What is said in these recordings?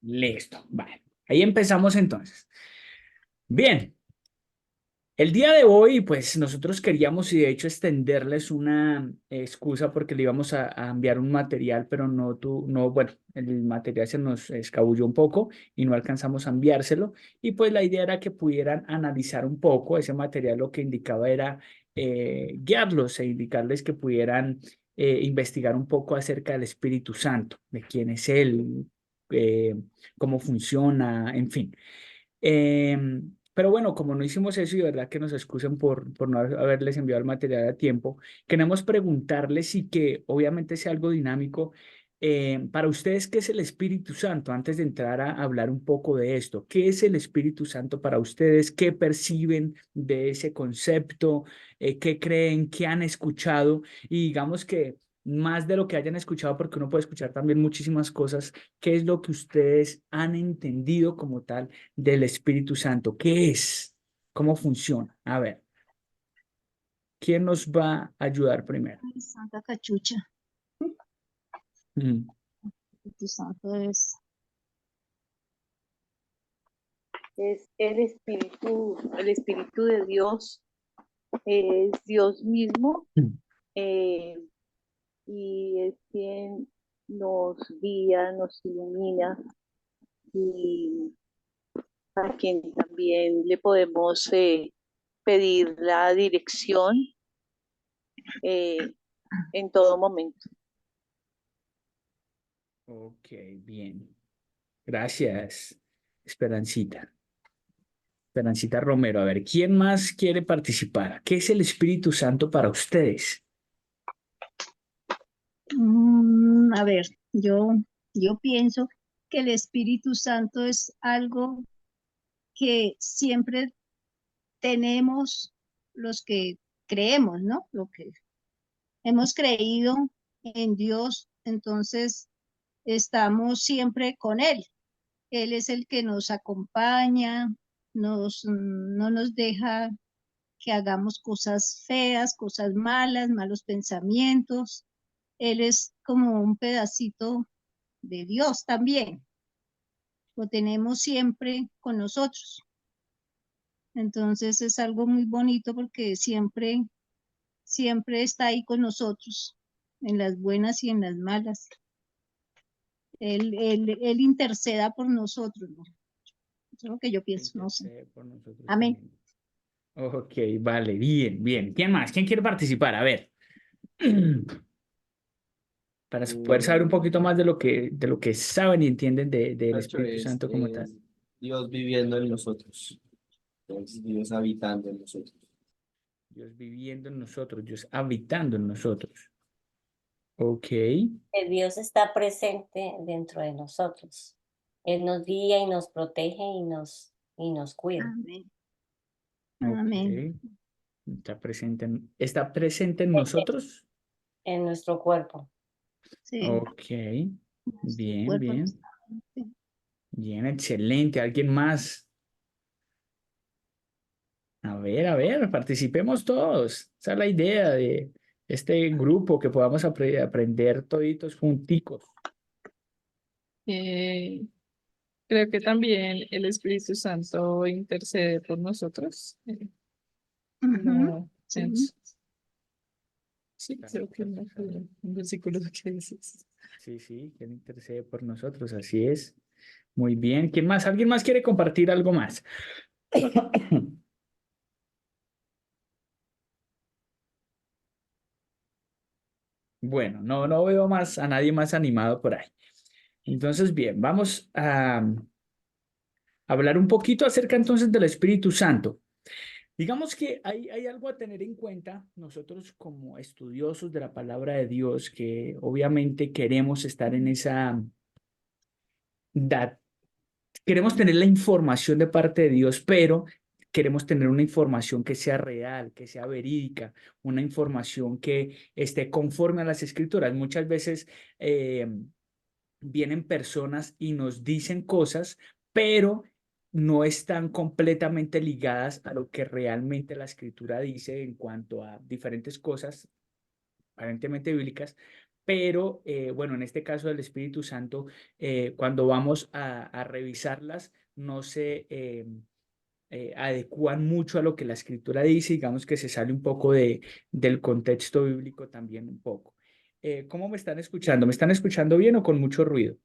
Listo, vale. Ahí empezamos entonces. Bien, el día de hoy, pues nosotros queríamos y de hecho extenderles una excusa porque le íbamos a enviar un material, pero no, bueno, el material se nos escabulló un poco y no alcanzamos a enviárselo. Y pues la idea era que pudieran analizar un poco ese material, lo que indicaba era guiarlos e indicarles que pudieran investigar un poco acerca del Espíritu Santo, de quién es Él, eh, cómo funciona, en fin. Pero bueno, como no hicimos eso y de verdad que nos excusen por no haberles enviado el material a tiempo, queremos preguntarles y que obviamente sea algo dinámico. Para ustedes, ¿qué es el Espíritu Santo? Antes de entrar a hablar un poco de esto, ¿qué es el Espíritu Santo para ustedes? ¿Qué perciben de ese concepto? ¿Qué creen? ¿Qué han escuchado? Y digamos que más de lo que hayan escuchado, porque uno puede escuchar también muchísimas cosas, ¿qué es lo que ustedes han entendido como tal del Espíritu Santo? ¿Qué es? ¿Cómo funciona? A ver, ¿quién nos va a ayudar primero? Ay, Santa Cachucha, Mm, tu santo Es el espíritu de Dios, es Dios mismo, mm. eh, y es quien nos guía, nos ilumina y a quien también le podemos pedir la dirección eh, en todo momento. Ok, bien. Gracias, Esperancita. Esperancita Romero. A ver, ¿quién más quiere participar? ¿Qué es el Espíritu Santo para ustedes? A ver, yo pienso que el Espíritu Santo es algo que siempre tenemos los que creemos, ¿no? Lo que hemos creído en Dios, entonces estamos siempre con Él. Él es el que nos acompaña, no nos deja que hagamos cosas feas, cosas malas, malos pensamientos. Él es como un pedacito de Dios también. Lo tenemos siempre con nosotros. Entonces es algo muy bonito porque siempre está ahí con nosotros, en las buenas y en las malas. Él interceda por nosotros, ¿no? Eso es lo que yo pienso, no sé. Intercede por nosotros Amén. también. Ok, vale, bien, bien. ¿Quién más? ¿Quién quiere participar? A ver, para poder saber un poquito más de lo que saben y entienden del Nacho, Espíritu Santo como tal. es Dios viviendo en nosotros, es Dios habitando en nosotros. Dios viviendo en nosotros, Dios habitando en nosotros. Ok, Que Dios está presente dentro de nosotros. Él nos guía y nos protege y nos cuida Amén. Amén. ok. Está presente en nosotros. en nuestro cuerpo. Sí, Ok, nuestro bien, cuerpo no bien, está. Sí. bien, excelente. ¿Alguien más? A ver, participemos todos. Esa es la idea de este grupo, que podamos aprender toditos junticos. Eh, Creo que también el Espíritu Santo intercede por nosotros. Ujú, En- sí. sí, Claro, creo que claro, me claro. acuerdo un versículo que dices. Sí, sí, que Él intercede por nosotros, así es. Muy bien. ¿Quién más? ¿Alguien más quiere compartir algo más? Bueno, no veo más a nadie más animado por ahí. Entonces, bien, vamos a hablar un poquito acerca entonces del Espíritu Santo. Digamos que hay algo a tener en cuenta nosotros como estudiosos de la palabra de Dios, que obviamente queremos estar en esa, da- queremos tener la información de parte de Dios, pero queremos tener una información que sea real, que sea verídica, una información que esté conforme a las escrituras. Muchas veces eh, vienen personas y nos dicen cosas, pero no están completamente ligadas a lo que realmente la escritura dice en cuanto a diferentes cosas aparentemente bíblicas, pero bueno, en este caso del Espíritu Santo, cuando vamos a revisarlas, no se adecúan mucho a lo que la Escritura dice, digamos que se sale un poco del contexto bíblico también un poco. ¿Cómo me están escuchando? ¿Me están escuchando bien o con mucho ruido?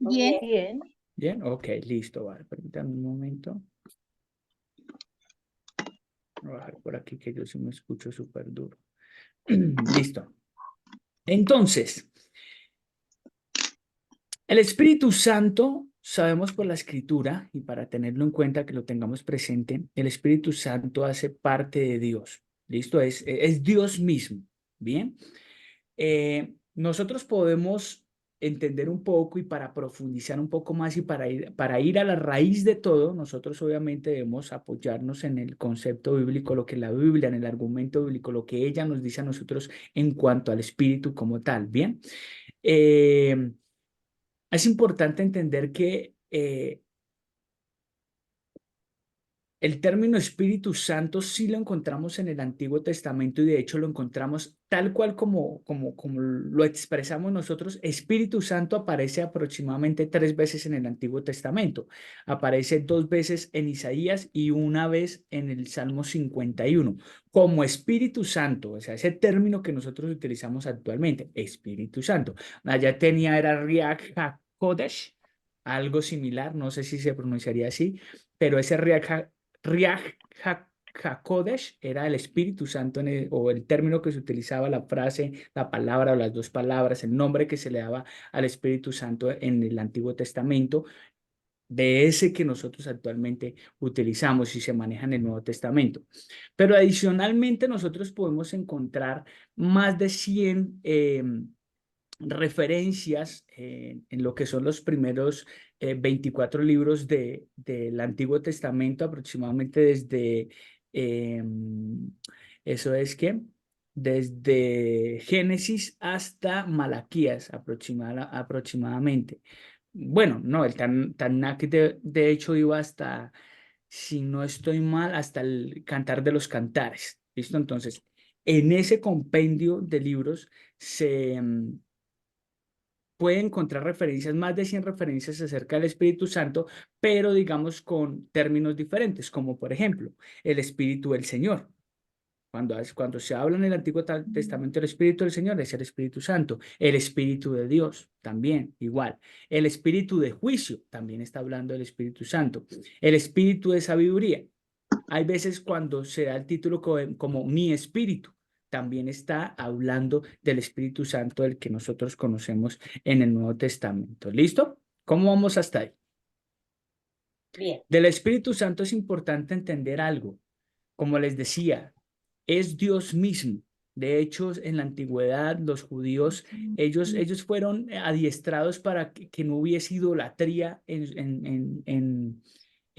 Bien, Bien. Bien, ok, listo, vale, permítanme un momento. Voy a bajar por aquí que yo sí me escucho súper duro. Listo. Entonces, el Espíritu Santo, sabemos por la Escritura, y para tenerlo en cuenta que lo tengamos presente, el Espíritu Santo hace parte de Dios. ¿Listo? Es Dios mismo. Bien. Nosotros podemos entender un poco y para profundizar un poco más y para ir a la raíz de todo, nosotros obviamente debemos apoyarnos en el concepto bíblico, lo que la Biblia, en el argumento bíblico, lo que ella nos dice a nosotros en cuanto al Espíritu como tal. Bien. Es importante entender que el término Espíritu Santo sí lo encontramos en el Antiguo Testamento y de hecho lo encontramos tal cual como lo expresamos nosotros. Espíritu Santo aparece aproximadamente 3 veces en el Antiguo Testamento. Aparece 2 veces en Isaías y una vez en el Salmo 51. Como Espíritu Santo, o sea, ese término que nosotros utilizamos actualmente, Espíritu Santo. Allá era Riach HaKodesh, algo similar, no sé si se pronunciaría así, pero ese Riach HaKodesh era el Espíritu Santo o el término que se utilizaba, la frase, la palabra o las 2 palabras, el nombre que se le daba al Espíritu Santo en el Antiguo Testamento, de ese que nosotros actualmente utilizamos y se maneja en el Nuevo Testamento. Pero adicionalmente nosotros podemos encontrar más de 100 referencias en lo que son los primeros 24 libros del Antiguo Testamento, aproximadamente desde, eso es que, desde Génesis hasta Malaquías aproximadamente. Bueno, no, el Tanakh de hecho iba hasta, si no estoy mal, hasta el Cantar de los Cantares. ¿Listo? Entonces, en ese compendio de libros se puede encontrar referencias, más de 100 referencias acerca del Espíritu Santo, pero digamos con términos diferentes, como por ejemplo, el Espíritu del Señor. Cuando se habla en el Antiguo Testamento del Espíritu del Señor, es el Espíritu Santo. El Espíritu de Dios, también, igual. El Espíritu de juicio, también está hablando del Espíritu Santo. El Espíritu de sabiduría. Hay veces cuando se da el título como mi espíritu, también está hablando del Espíritu Santo del que nosotros conocemos en el Nuevo Testamento. ¿Listo? ¿Cómo vamos hasta ahí? Bien. Del Espíritu Santo es importante entender algo. Como les decía, es Dios mismo. De hecho, en la antigüedad, los judíos, ellos fueron adiestrados para que no hubiese idolatría en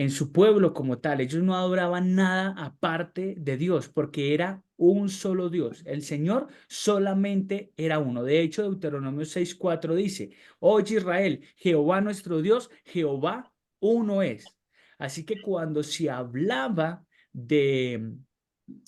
su pueblo como tal. Ellos no adoraban nada aparte de Dios, porque era un solo Dios. El Señor solamente era uno. De hecho, Deuteronomio 6:4 dice: Oye Israel, Jehová nuestro Dios, Jehová uno es. Así que cuando se hablaba de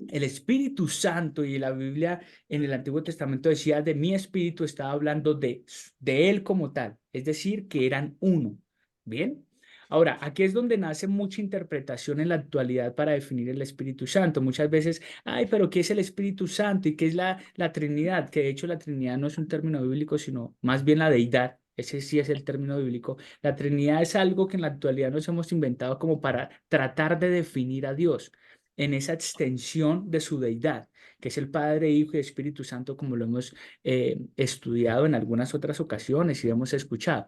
el Espíritu Santo y la Biblia en el Antiguo Testamento decía de mi espíritu, estaba hablando de él como tal, es decir, que eran uno. Bien. Ahora, aquí es donde nace mucha interpretación en la actualidad para definir el Espíritu Santo. Muchas veces, ay, pero ¿qué es el Espíritu Santo y qué es la Trinidad? Que de hecho la Trinidad no es un término bíblico, sino más bien la deidad. Ese sí es el término bíblico. La Trinidad es algo que en la actualidad nos hemos inventado como para tratar de definir a Dios en esa extensión de su deidad, que es el Padre, Hijo y Espíritu Santo, como lo hemos estudiado en algunas otras ocasiones y hemos escuchado.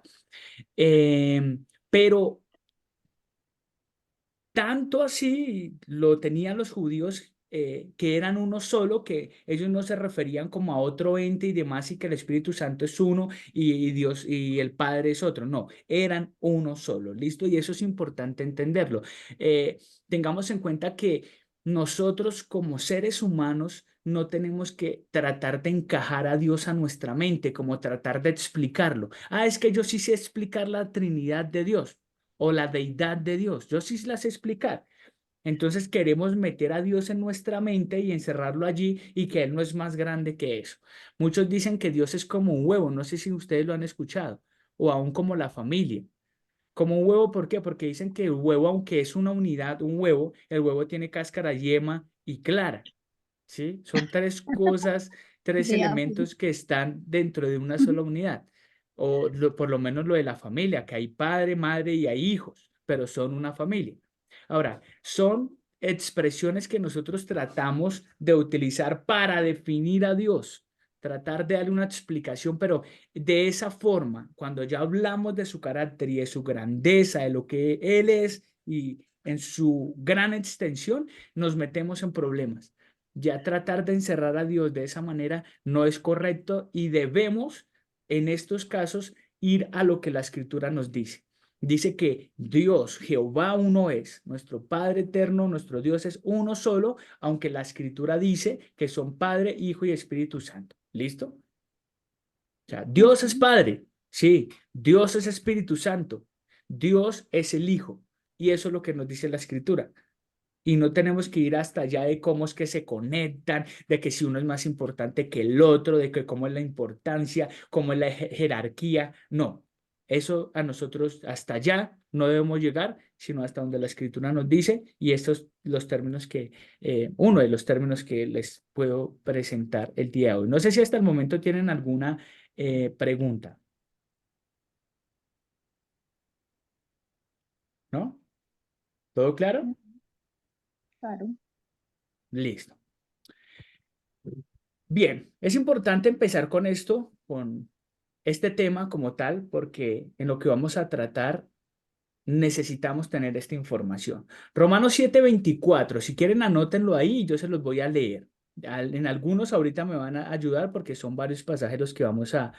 Pero tanto así lo tenían los judíos, que eran uno solo, que ellos no se referían como a otro ente y demás, y que el Espíritu Santo es uno y Dios y el Padre es otro. No, eran uno solo, ¿listo? Y eso es importante entenderlo. Tengamos en cuenta que nosotros como seres humanos no tenemos que tratar de encajar a Dios a nuestra mente, como tratar de explicarlo. Ah, es que yo sí sé explicar la Trinidad de Dios o la deidad de Dios. Yo sí la sé explicar. Entonces queremos meter a Dios en nuestra mente y encerrarlo allí y que Él no es más grande que eso. Muchos dicen que Dios es como un huevo, no sé si ustedes lo han escuchado, o aún como la familia. Como un huevo, ¿por qué? Porque dicen que el huevo, aunque es una unidad, un huevo, el huevo tiene cáscara, yema y clara, ¿sí? Son tres cosas, tres Vea, elementos que están dentro de una sola unidad, o por lo menos lo de la familia, que hay padre, madre y hay hijos, pero son una familia. Ahora, son expresiones que nosotros tratamos de utilizar para definir a Dios, tratar de darle una explicación, pero de esa forma, cuando ya hablamos de su carácter y de su grandeza, de lo que Él es y en su gran extensión, nos metemos en problemas. Ya tratar de encerrar a Dios de esa manera no es correcto y debemos, en estos casos, ir a lo que la Escritura nos dice. Dice que Dios, Jehová uno es, nuestro Padre eterno, nuestro Dios es uno solo, aunque la Escritura dice que son Padre, Hijo y Espíritu Santo. ¿Listo? O sea, Dios es Padre, sí, Dios es Espíritu Santo, Dios es el Hijo, y eso es lo que nos dice la Escritura. Y no tenemos que ir hasta allá de cómo es que se conectan, de que si uno es más importante que el otro, de que cómo es la importancia, cómo es la jerarquía. No, eso a nosotros hasta allá no debemos llegar, sino hasta donde la Escritura nos dice, y estos los términos que, uno de los términos que les puedo presentar el día de hoy. No sé si hasta el momento tienen alguna pregunta, ¿no? ¿Todo claro? claro. Listo. Bien, es importante empezar con esto, con este tema como tal, porque en lo que vamos a tratar necesitamos tener esta información. Romanos 7:24, si quieren anótenlo ahí y yo se los voy a leer. En algunos ahorita me van a ayudar porque son varios pasajes los que vamos a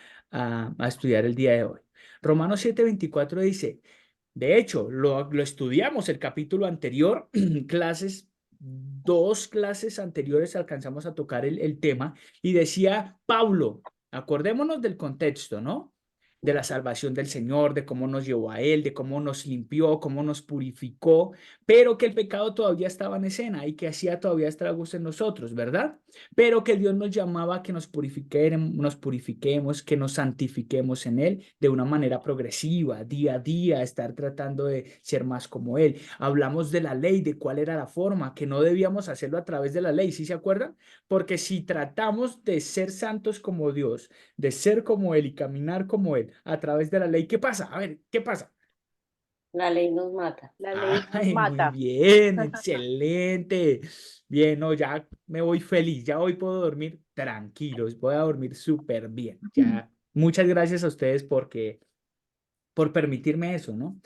estudiar el día de hoy. Romanos 7:24 dice, de hecho, lo estudiamos el capítulo anterior, clases, dos clases anteriores alcanzamos a tocar el tema y decía Pablo, acordémonos del contexto, ¿no? De la salvación del Señor, de cómo nos llevó a Él, de cómo nos limpió, cómo nos purificó, pero que el pecado todavía estaba en escena y que hacía todavía estragos en nosotros, ¿verdad? Pero que Dios nos llamaba a que nos purifiquemos, que nos santifiquemos en Él de una manera progresiva, día a día, estar tratando de ser más como Él. Hablamos de la ley, de cuál era la forma, que no debíamos hacerlo a través de la ley, ¿sí se acuerdan? Porque si tratamos de ser santos como Dios, de ser como Él y caminar como Él a través de la ley, ¿qué pasa? A ver, ¿qué pasa? La ley nos mata. La ley nos Ay, muy mata. bien, excelente. Bien, no, ya me voy feliz, ya hoy puedo dormir tranquilos, voy a dormir súper bien. Ya, muchas gracias a ustedes por permitirme eso, ¿no?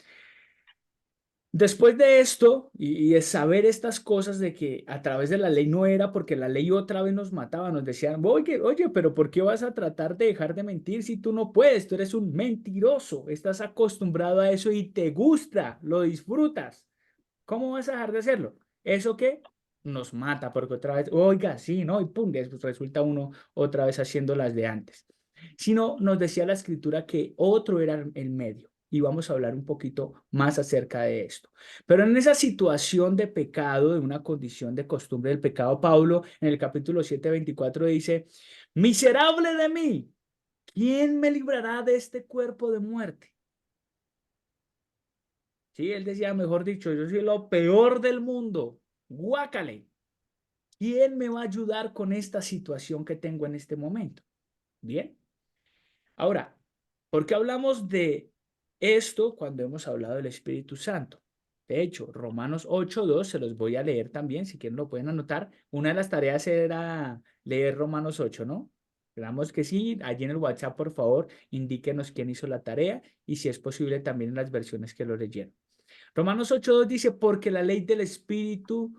Después de esto y de saber estas cosas de que a través de la ley no era porque la ley otra vez nos mataba, nos decían, oye, pero ¿por qué vas a tratar de dejar de mentir si tú no puedes? Tú eres un mentiroso, estás acostumbrado a eso y te gusta, lo disfrutas. ¿Cómo vas a dejar de hacerlo? ¿Eso qué? Nos mata porque otra vez, oiga, sí, ¿no? Y pum, después resulta uno otra vez haciendo las de antes. Sino nos decía la escritura que otro era el medio. Y vamos a hablar un poquito más acerca de esto. Pero en esa situación de pecado, de una condición de costumbre del pecado, Pablo en el capítulo 7:24 dice, miserable de mí, ¿quién me librará de este cuerpo de muerte? Sí, él decía, mejor dicho, yo soy lo peor del mundo. Guácale. ¿Quién me va a ayudar con esta situación que tengo en este momento? Bien. Ahora, ¿por qué hablamos de esto cuando hemos hablado del Espíritu Santo? De hecho, Romanos 8:2 se los voy a leer también, si quieren lo pueden anotar. Una de las tareas era leer Romanos 8, ¿no? Esperamos que sí. Allí en el WhatsApp, por favor, indíquenos quién hizo la tarea y si es posible también en las versiones que lo leyeron. Romanos 8:2 dice, porque la ley del Espíritu,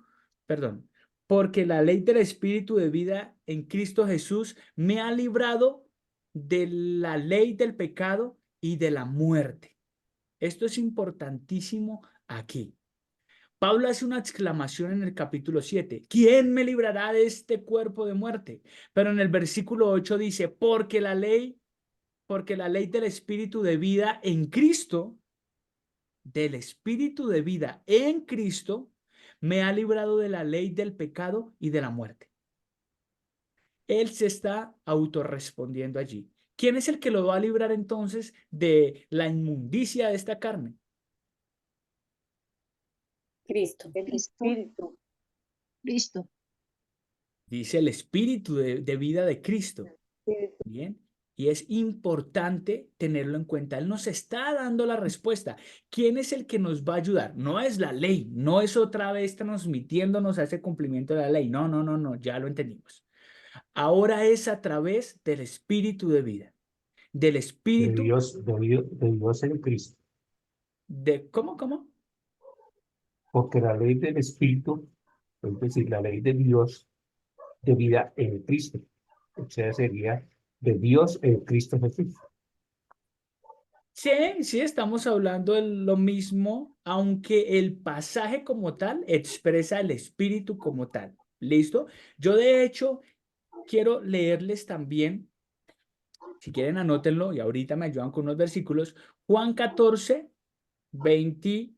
perdón, porque la ley del Espíritu de vida en Cristo Jesús me ha librado de la ley del pecado y de la muerte. Esto es importantísimo aquí. Pablo hace una exclamación en el capítulo 7. ¿Quién me librará de este cuerpo de muerte? Pero en el versículo 8 dice, porque la ley del Espíritu de vida en Cristo, del Espíritu de vida en Cristo, Me ha librado de la ley del pecado y de la muerte. Él se está autorrespondiendo allí. ¿Quién es el que lo va a librar entonces de la inmundicia de esta carne? Cristo. El Cristo. Espíritu. Listo. Dice el espíritu de vida de Cristo. Espíritu. Bien. Y es importante tenerlo en cuenta. Él nos está dando la respuesta. ¿Quién es el que nos va a ayudar? No es la ley, no es otra vez transmitiéndonos a ese cumplimiento de la ley. No, no, no, no, ya lo entendimos. Ahora es a través del espíritu de vida, del De espíritu Dios, de Dios en Cristo. de, ¿cómo? Porque la ley del Espíritu, es decir, la ley de Dios de vida en Cristo. O sea, sería de Dios en Cristo Jesús. Sí, sí, estamos hablando de lo mismo, aunque el pasaje como tal expresa el espíritu como tal. ¿Listo? Yo de hecho quiero leerles también, si quieren anótenlo y ahorita me ayudan con unos versículos, Juan 14, 20,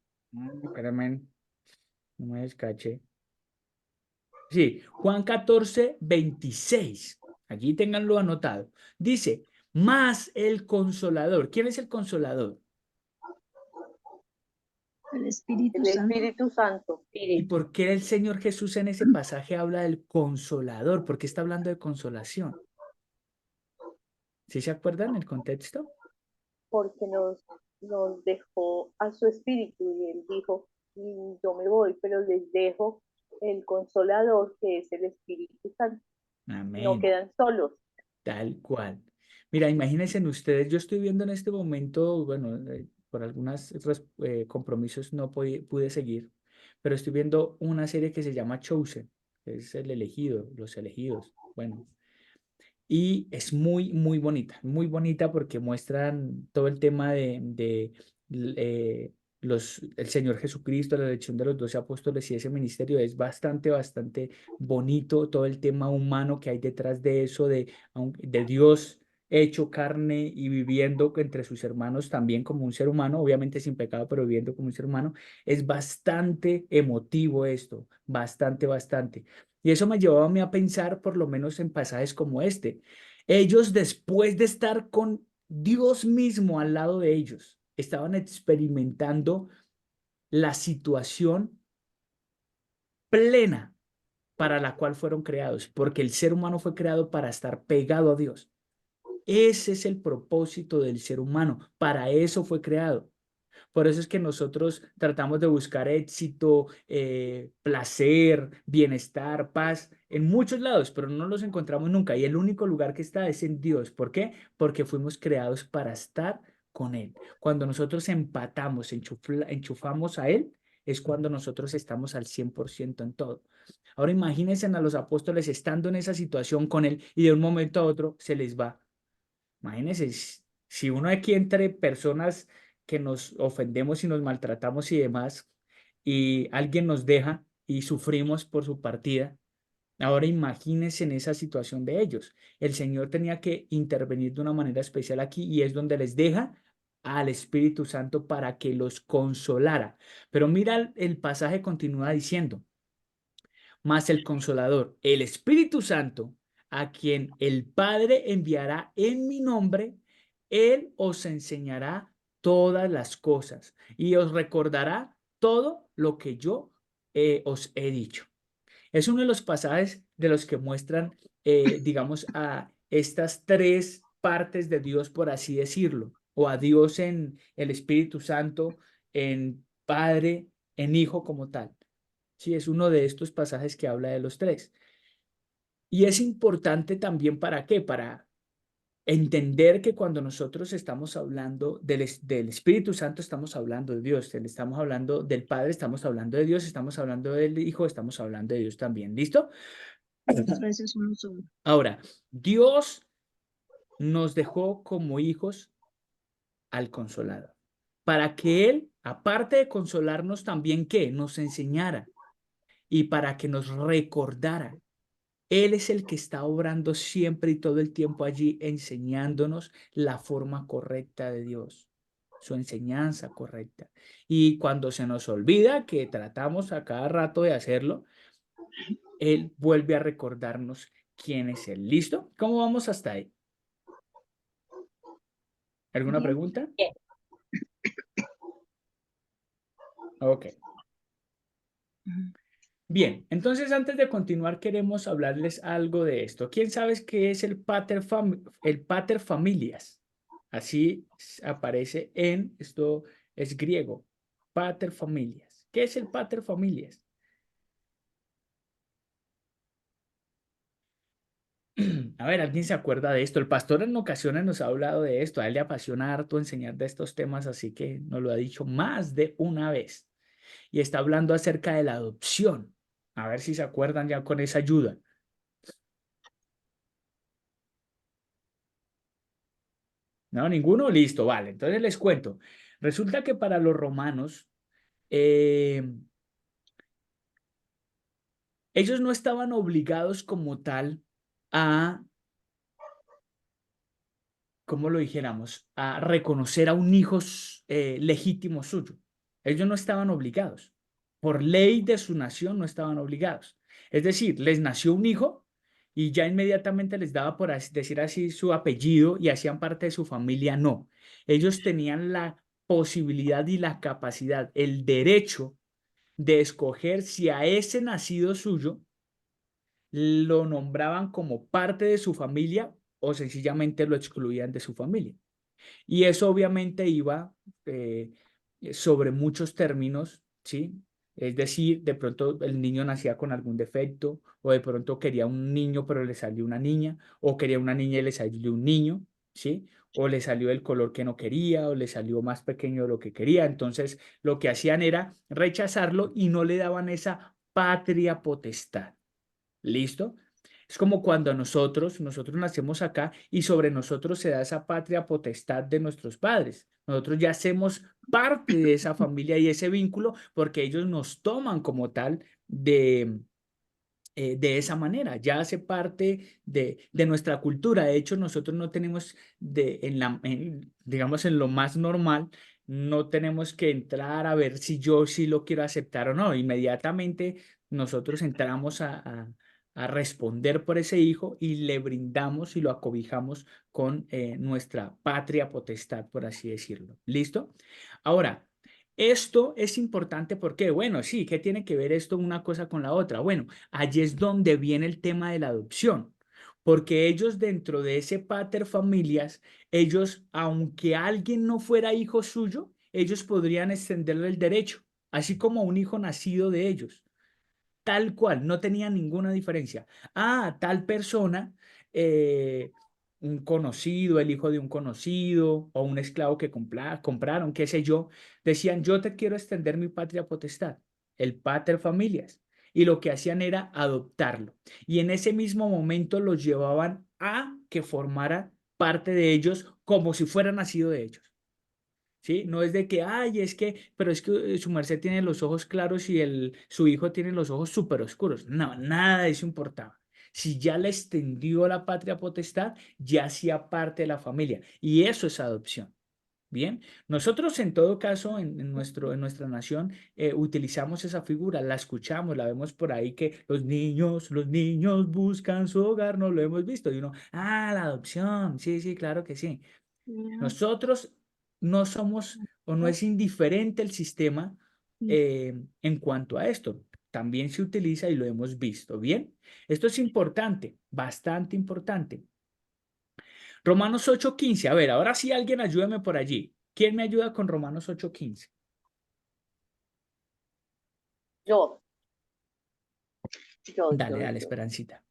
espérame, no me descaché. Sí, Juan 14, 26. Allí ténganlo anotado. Dice, más el consolador. ¿Quién es el consolador? El Espíritu El Santo. Espíritu Santo. ¿Y Espíritu. por qué el Señor Jesús en ese pasaje habla del consolador? ¿Por qué está hablando de consolación? ¿Sí se acuerdan el contexto? Porque nos dejó a su Espíritu y Él dijo, yo me voy, pero les dejo el Consolador, que es el Espíritu Santo. No Amén. quedan solos. Tal cual. Mira, imagínense ustedes, yo estoy viendo en este momento, bueno, por algunos compromisos no pude seguir, pero estoy viendo una serie que se llama Chosen, que es el elegido, los elegidos. Bueno, y es muy muy bonita porque muestran todo el tema de el Señor Jesucristo, la elección de los 12 apóstoles y ese ministerio es bastante bonito, todo el tema humano que hay detrás de eso, de Dios hecho carne y viviendo entre sus hermanos también como un ser humano, obviamente sin pecado, pero viviendo como un ser humano, es bastante emotivo esto, bastante. Y eso me llevaba a mí a pensar, por lo menos en pasajes como este. Ellos, después de estar con Dios mismo al lado de ellos, estaban experimentando la situación plena para la cual fueron creados, porque el ser humano fue creado para estar pegado a Dios. Ese es el propósito del ser humano, para eso fue creado. Por eso es que nosotros tratamos de buscar éxito, placer, bienestar, paz en muchos lados, pero no los encontramos nunca. Y el único lugar que está es en Dios. ¿Por qué? Porque fuimos creados para estar con Él. Cuando nosotros empatamos, enchufamos a Él, es cuando nosotros estamos al 100% en todo. Ahora imagínense a los apóstoles estando en esa situación con Él y de un momento a otro se les va. Imagínense, si uno aquí entre personas que nos ofendemos y nos maltratamos y demás, y alguien nos deja y sufrimos por su partida, ahora imagínense en esa situación de ellos. El Señor tenía que intervenir de una manera especial aquí y es donde les deja al Espíritu Santo para que los consolara. Pero mira, el pasaje continúa diciendo, mas el Consolador, el Espíritu Santo, a quien el Padre enviará en mi nombre, Él os enseñará todas las cosas y os recordará todo lo que yo os he dicho. Es uno de los pasajes de los que muestran, digamos, a estas tres partes de Dios, por así decirlo, o a Dios en el Espíritu Santo, en Padre, en Hijo como tal. Sí, es uno de estos pasajes que habla de los tres. Y es importante también para qué, para entender que cuando nosotros estamos hablando del Espíritu Santo, estamos hablando de Dios, estamos hablando del Padre, estamos hablando de Dios, estamos hablando del Hijo, estamos hablando de Dios también. ¿Listo? Los tres es uno solo. Ahora, Dios nos dejó como hijos al Consolador, para que Él, aparte de consolarnos, también que nos enseñara y para que nos recordara. Él es el que está obrando siempre y todo el tiempo allí, enseñándonos la forma correcta de Dios. su enseñanza correcta. Y cuando se nos olvida, que tratamos a cada rato de hacerlo, Él vuelve a recordarnos quién es Él. ¿Listo? ¿Cómo vamos hasta ahí? ¿Alguna Bien. pregunta? Bien. Ok. Bien, entonces antes de continuar queremos hablarles algo de esto. ¿Quién sabe qué es el pater familias? Así aparece esto es griego, pater familias. ¿Qué es el pater familias? A ver, ¿alguien se acuerda de esto? El pastor en ocasiones nos ha hablado de esto. A él le apasiona harto enseñar de estos temas, así que nos lo ha dicho más de una vez. Y está hablando acerca de la adopción. A ver si se acuerdan ya con esa ayuda. ¿No? ¿Ninguno? Listo, vale. Entonces les cuento. Resulta que para los romanos, ellos no estaban obligados como tal a, ¿cómo lo dijéramos? A reconocer a un hijo legítimo suyo. Ellos no estaban obligados. Por ley de su nación no estaban obligados. Es decir, les nació un hijo y ya inmediatamente les daba, por decir así, su apellido y hacían parte de su familia. No. Ellos tenían la posibilidad y la capacidad, el derecho de escoger si a ese nacido suyo lo nombraban como parte de su familia o sencillamente lo excluían de su familia. Y eso obviamente iba eh, sobre muchos términos, ¿sí? Es decir, de pronto el niño nacía con algún defecto, o de pronto quería un niño pero le salió una niña, o quería una niña y le salió un niño, ¿sí? O le salió el color que no quería, o le salió más pequeño de lo que quería. Entonces, lo que hacían era rechazarlo y no le daban esa patria potestad. ¿Listo? Es como cuando nosotros nacemos acá y sobre nosotros se da esa patria potestad de nuestros padres. Nosotros ya hacemos parte de esa familia y ese vínculo porque ellos nos toman como tal de esa manera, ya hace parte de nuestra cultura. De hecho, nosotros no tenemos, digamos, en lo más normal, no tenemos que entrar a ver si yo sí lo quiero aceptar o no. Inmediatamente nosotros entramos a responder por ese hijo y le brindamos y lo acobijamos con nuestra patria potestad, por así decirlo. ¿Listo? Ahora, esto es importante porque, bueno, sí, ¿qué tiene que ver esto una cosa con la otra? Bueno, allí es donde viene el tema de la adopción, porque ellos dentro de ese pater familias, ellos, aunque alguien no fuera hijo suyo, ellos podrían extenderle el derecho, así como un hijo nacido de ellos. Tal cual, no tenía ninguna diferencia. Ah, tal persona, un conocido, el hijo de un conocido o un esclavo que compraron, qué sé yo, decían, yo te quiero extender mi patria potestad, el pater familias. Y lo que hacían era adoptarlo. Y en ese mismo momento los llevaban a que formara parte de ellos como si fuera nacido de ellos. ¿Sí? No es de que, ay, pero es que su merced tiene los ojos claros y su hijo tiene los ojos súper oscuros. No, nada de eso importaba. Si ya le extendió la patria potestad, ya hacía parte de la familia. Y eso es adopción. Bien, nosotros en todo caso en nuestra nación utilizamos esa figura, la escuchamos, la vemos por ahí que los niños buscan su hogar, no lo hemos visto. Y uno, la adopción, sí, sí, claro que sí. Nosotros no somos o no es indiferente el sistema en cuanto a esto. También se utiliza y lo hemos visto. Bien, esto es importante, bastante importante. Romanos 8:15. A ver, ahora sí alguien ayúdame por allí. ¿Quién me ayuda con Romanos 8:15? Yo, Dale, dale, yo. Esperancita.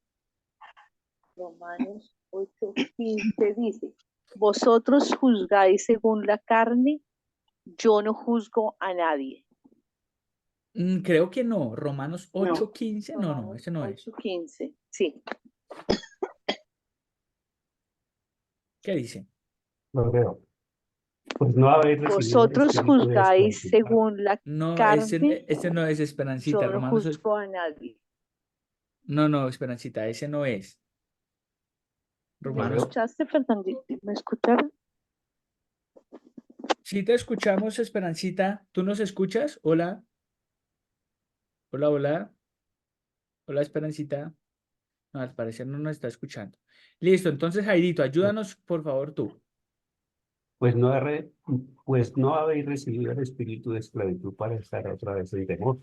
Romanos 8:15 dice, vosotros juzgáis según la carne, yo no juzgo a nadie. Creo que no. Romanos No. 8:15. No, Romanos ese no es. 8:15, sí. ¿Qué dice? Lo veo. Pues no habéis recibido el Vosotros espíritu de juzgáis desconfianza. según la No, carne, ese no es yo Esperancita. no juzgo a nadie. No, no, Esperancita, ese no es. ¿Me Lo Romanos, veo. escuchaste, Fernandito? ¿Me escucharon? Sí te escuchamos, Esperancita. ¿Tú nos escuchas? Hola, hola, hola, hola, Esperancita. No, al parecer no nos está escuchando. Listo, entonces, Jairito, ayúdanos, por favor, tú. Pues no, pues no habéis recibido el espíritu de esclavitud para estar otra vez en temor,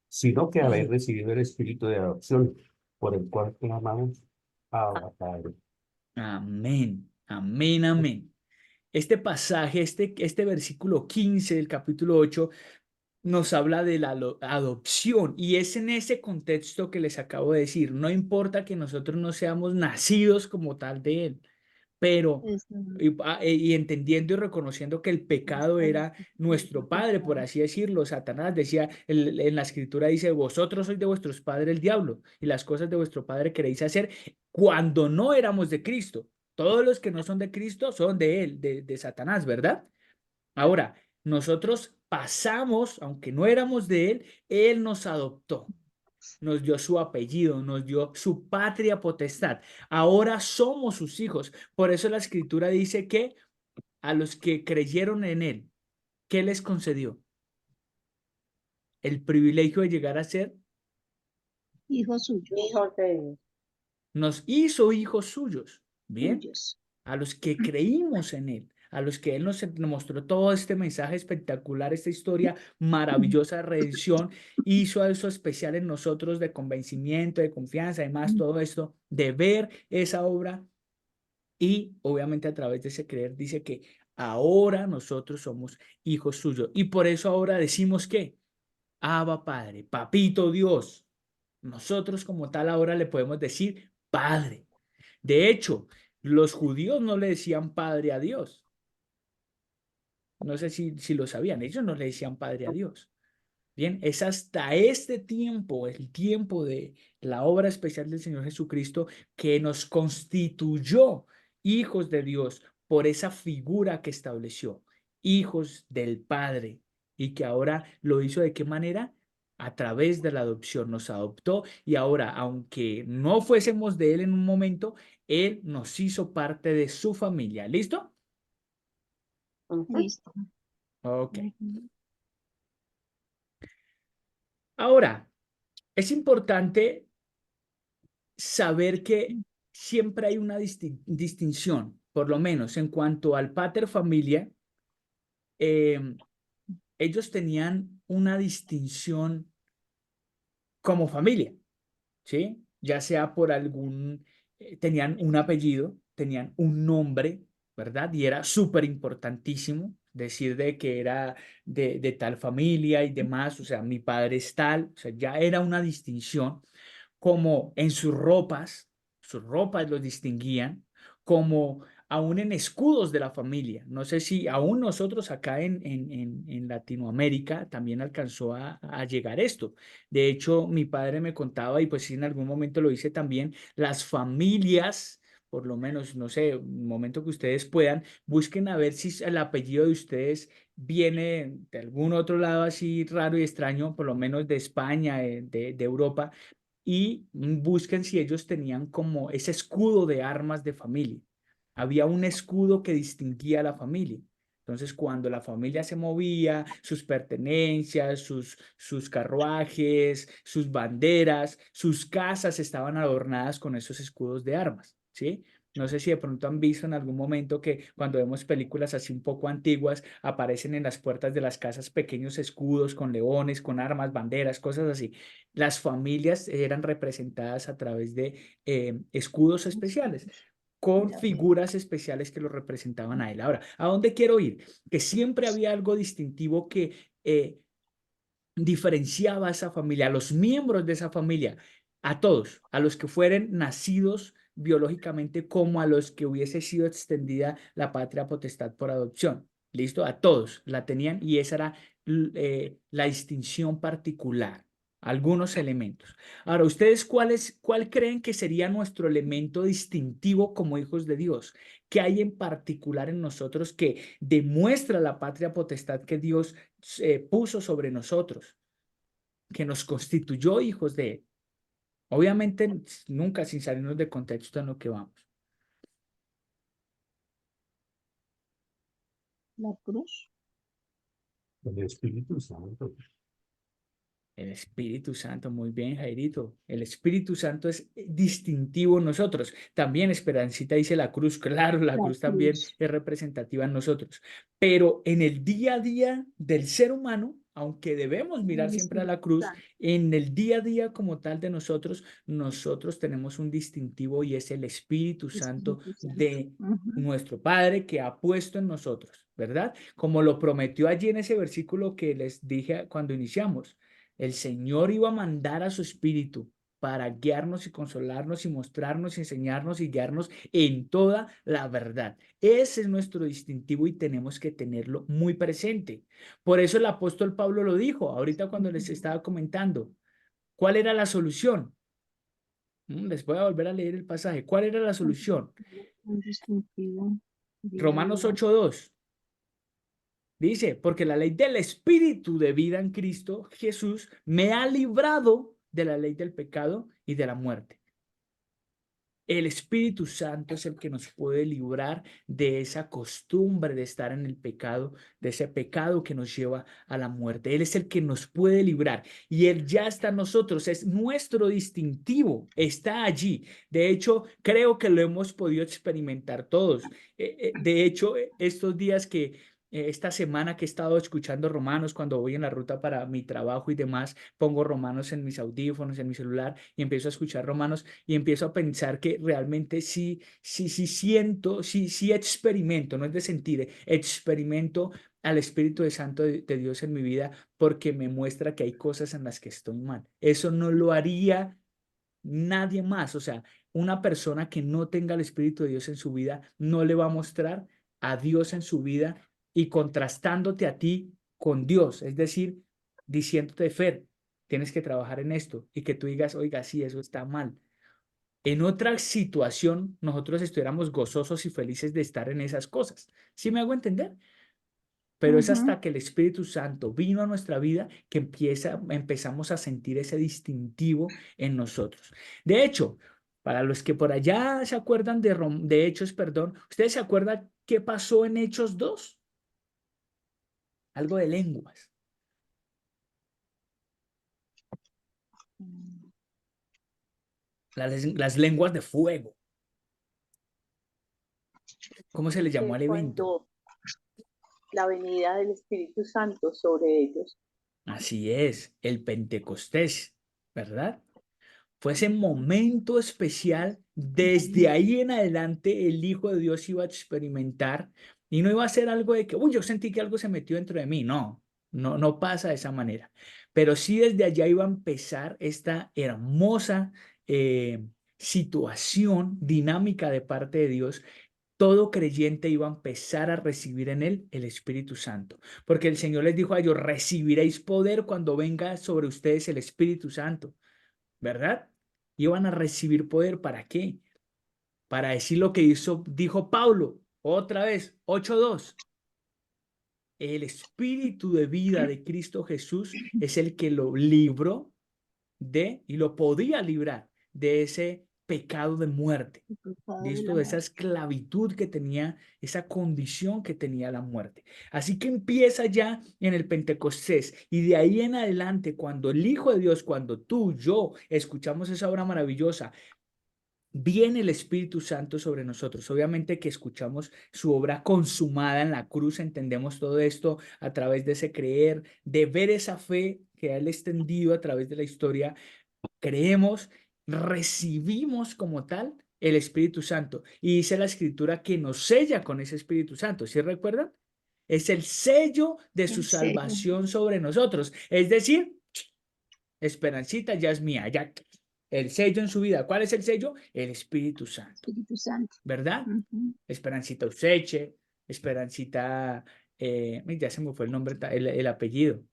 sino que habéis recibido el espíritu de adopción, por el cual clamamos Abba, Padre. Amén, amén, amén. Este pasaje, este versículo 15 del capítulo 8 nos habla de la adopción y es en ese contexto que les acabo de decir. No importa que nosotros no seamos nacidos como tal de Él, pero Eso, y entendiendo y reconociendo que el pecado era nuestro padre, por así decirlo. Satanás decía, en la escritura dice, vosotros sois de vuestros padres el diablo y las cosas de vuestro padre queréis hacer cuando no éramos de Cristo. Todos los que no son de Cristo son de él, de Satanás, ¿verdad? Ahora, nosotros pasamos, aunque no éramos de él nos adoptó, nos dio su apellido, nos dio su patria potestad. Ahora somos sus hijos. Por eso la escritura dice que a los que creyeron en él, ¿qué les concedió? El privilegio de llegar a ser, hijos suyos, Hijos de Dios. nos hizo hijos suyos. Bien, suyos. a los que creímos en él, a los que él nos mostró todo este mensaje espectacular, esta historia maravillosa de redención, hizo eso especial en nosotros de convencimiento, de confianza, además todo esto, de ver esa obra y obviamente a través de ese creer dice que ahora nosotros somos hijos suyos y por eso ahora decimos que Abba Padre, Papito Dios. Nosotros como tal ahora le podemos decir Padre. De hecho, los judíos no le decían Padre a Dios. No sé si lo sabían, ellos no le decían Padre a Dios. Bien, es hasta este tiempo, el tiempo de la obra especial del Señor Jesucristo, que nos constituyó hijos de Dios por esa figura que estableció, hijos del Padre, y que ahora lo hizo de qué manera? A través de la adopción nos adoptó y ahora, aunque no fuésemos de Él en un momento, Él nos hizo parte de su familia. ¿Listo? Ujú. Listo. Ok. Ujú. Ahora, es importante saber que siempre hay una distinción, por lo menos en cuanto al pater familia, eh, ellos tenían una distinción como familia, ¿sí? Ya sea por tenían un apellido, tenían un nombre, ¿verdad? Y era súper importantísimo decir de que era de tal familia y demás, o sea, mi padre es tal, o sea, ya era una distinción como en sus ropas los distinguían, como aún en escudos de la familia. No sé si aún nosotros acá en Latinoamérica también alcanzó a llegar esto. De hecho, mi padre me contaba, y pues sí, en algún momento lo hice también, las familias, por lo menos, no sé, un momento que ustedes puedan, busquen a ver si el apellido de ustedes viene de algún otro lado así raro y extraño, por lo menos de España, de Europa, y busquen si ellos tenían como ese escudo de armas de familia. Había un escudo que distinguía a la familia. Entonces, cuando la familia se movía, sus pertenencias, sus carruajes, sus banderas, sus casas estaban adornadas con esos escudos de armas, ¿sí? No sé si de pronto han visto en algún momento que cuando vemos películas así un poco antiguas, aparecen en las puertas de las casas pequeños escudos con leones, con armas, banderas, cosas así. Las familias eran representadas a través de escudos especiales con Ya veo. figuras especiales que lo representaban a él. Ahora, ¿a dónde quiero ir? Que siempre había algo distintivo que diferenciaba a esa familia, a los miembros de esa familia, a todos, a los que fueran nacidos biológicamente como a los que hubiese sido extendida la patria potestad por adopción. ¿Listo? A todos la tenían y esa era la distinción particular, algunos elementos. Ahora, ¿ustedes cuál creen que sería nuestro elemento distintivo como hijos de Dios? ¿Qué hay en particular en nosotros que demuestra la patria potestad que Dios puso sobre nosotros, que nos constituyó hijos de Él? Obviamente, nunca sin salirnos de contexto en lo que vamos. La cruz. El Espíritu Santo. El Espíritu Santo, muy bien, Jairito. El Espíritu Santo es distintivo en nosotros. También Esperancita dice la cruz, claro, la La cruz también cruz. es representativa en nosotros. Pero en el día a día del ser humano, aunque debemos mirar El siempre a Espíritu la cruz, Santo. en el día a día como tal de nosotros, nosotros tenemos un distintivo y es el Espíritu Santo Espíritu Santo. de Ujú. nuestro Padre que ha puesto en nosotros, ¿verdad? Como lo prometió allí en ese versículo que les dije cuando iniciamos. El Señor iba a mandar a su Espíritu para guiarnos y consolarnos y mostrarnos, y enseñarnos y guiarnos en toda la verdad. Ese es nuestro distintivo y tenemos que tenerlo muy presente. Por eso el apóstol Pablo lo dijo ahorita cuando les estaba comentando. ¿Cuál era la solución? Les voy a volver a leer el pasaje. ¿Cuál era la solución? Un distintivo día a Romanos día. 8:2. Dice, porque la ley del Espíritu de vida en Cristo Jesús me ha librado de la ley del pecado y de la muerte. El Espíritu Santo es el que nos puede librar de esa costumbre de estar en el pecado, de ese pecado que nos lleva a la muerte. Él es el que nos puede librar y Él ya está en nosotros, es nuestro distintivo, está allí. De hecho, creo que lo hemos podido experimentar todos. De hecho, estos días esta semana que he estado escuchando Romanos cuando voy en la ruta para mi trabajo y demás, pongo Romanos en mis audífonos, en mi celular y empiezo a escuchar Romanos y empiezo a pensar que realmente sí siento, sí experimento, no es de sentir, experimento al Espíritu Santo de Dios en mi vida porque me muestra que hay cosas en las que estoy mal. Eso no lo haría nadie más. O sea, una persona que no tenga el Espíritu de Dios en su vida no le va a mostrar a Dios en su vida y contrastándote a ti con Dios. Es decir, diciéndote, Fer, tienes que trabajar en esto y que tú digas, oiga, sí, eso está mal. En otra situación, nosotros estuviéramos gozosos y felices de estar en esas cosas. ¿Sí me hago entender? Pero es Ujú. hasta que el Espíritu Santo vino a nuestra vida que empezamos a sentir ese distintivo en nosotros. De hecho, para los que por allá se acuerdan de Hechos, perdón, ¿ustedes se acuerdan qué pasó en Hechos 2? Algo de lenguas. Las lenguas de fuego. ¿Cómo se le llamó Que al evento? cuando la venida del Espíritu Santo sobre ellos, Así es, el Pentecostés, ¿verdad? Fue ese momento especial. Desde ahí en adelante el Hijo de Dios iba a experimentar y no iba a ser algo de que, uy, yo sentí que algo se metió dentro de mí. No, no pasa de esa manera. Pero sí desde allá iba a empezar esta hermosa situación dinámica de parte de Dios. Todo creyente iba a empezar a recibir en él el Espíritu Santo, porque el Señor les dijo a ellos, recibiréis poder cuando venga sobre ustedes el Espíritu Santo. ¿Verdad? Iban a recibir poder, ¿para qué? Para decir lo que dijo Pablo, otra vez, 8:2. El espíritu de vida de Cristo Jesús es el que lo libró y lo podía librar de ese pecado de muerte. El pecado de la Listo, de esa muerte. esclavitud que tenía, esa condición que tenía la muerte. Así que empieza ya en el Pentecostés y de ahí en adelante, cuando el Hijo de Dios, cuando tú, yo, escuchamos esa obra maravillosa, viene el Espíritu Santo sobre nosotros. Obviamente que escuchamos su obra consumada en la cruz, entendemos todo esto a través de ese creer, de ver esa fe que Él ha extendido a través de la historia. Creemos, recibimos como tal el Espíritu Santo. Y dice la Escritura que nos sella con ese Espíritu Santo. ¿Sí recuerdan? Es el sello de su El sello. salvación sobre nosotros. Es decir, Esperancita ya es mía, ya el sello en su vida. ¿Cuál es el sello? El Espíritu Santo, Espíritu Santo. ¿verdad? Ujú. Esperancita Useche, Esperancita, ya se me fue el nombre, el apellido.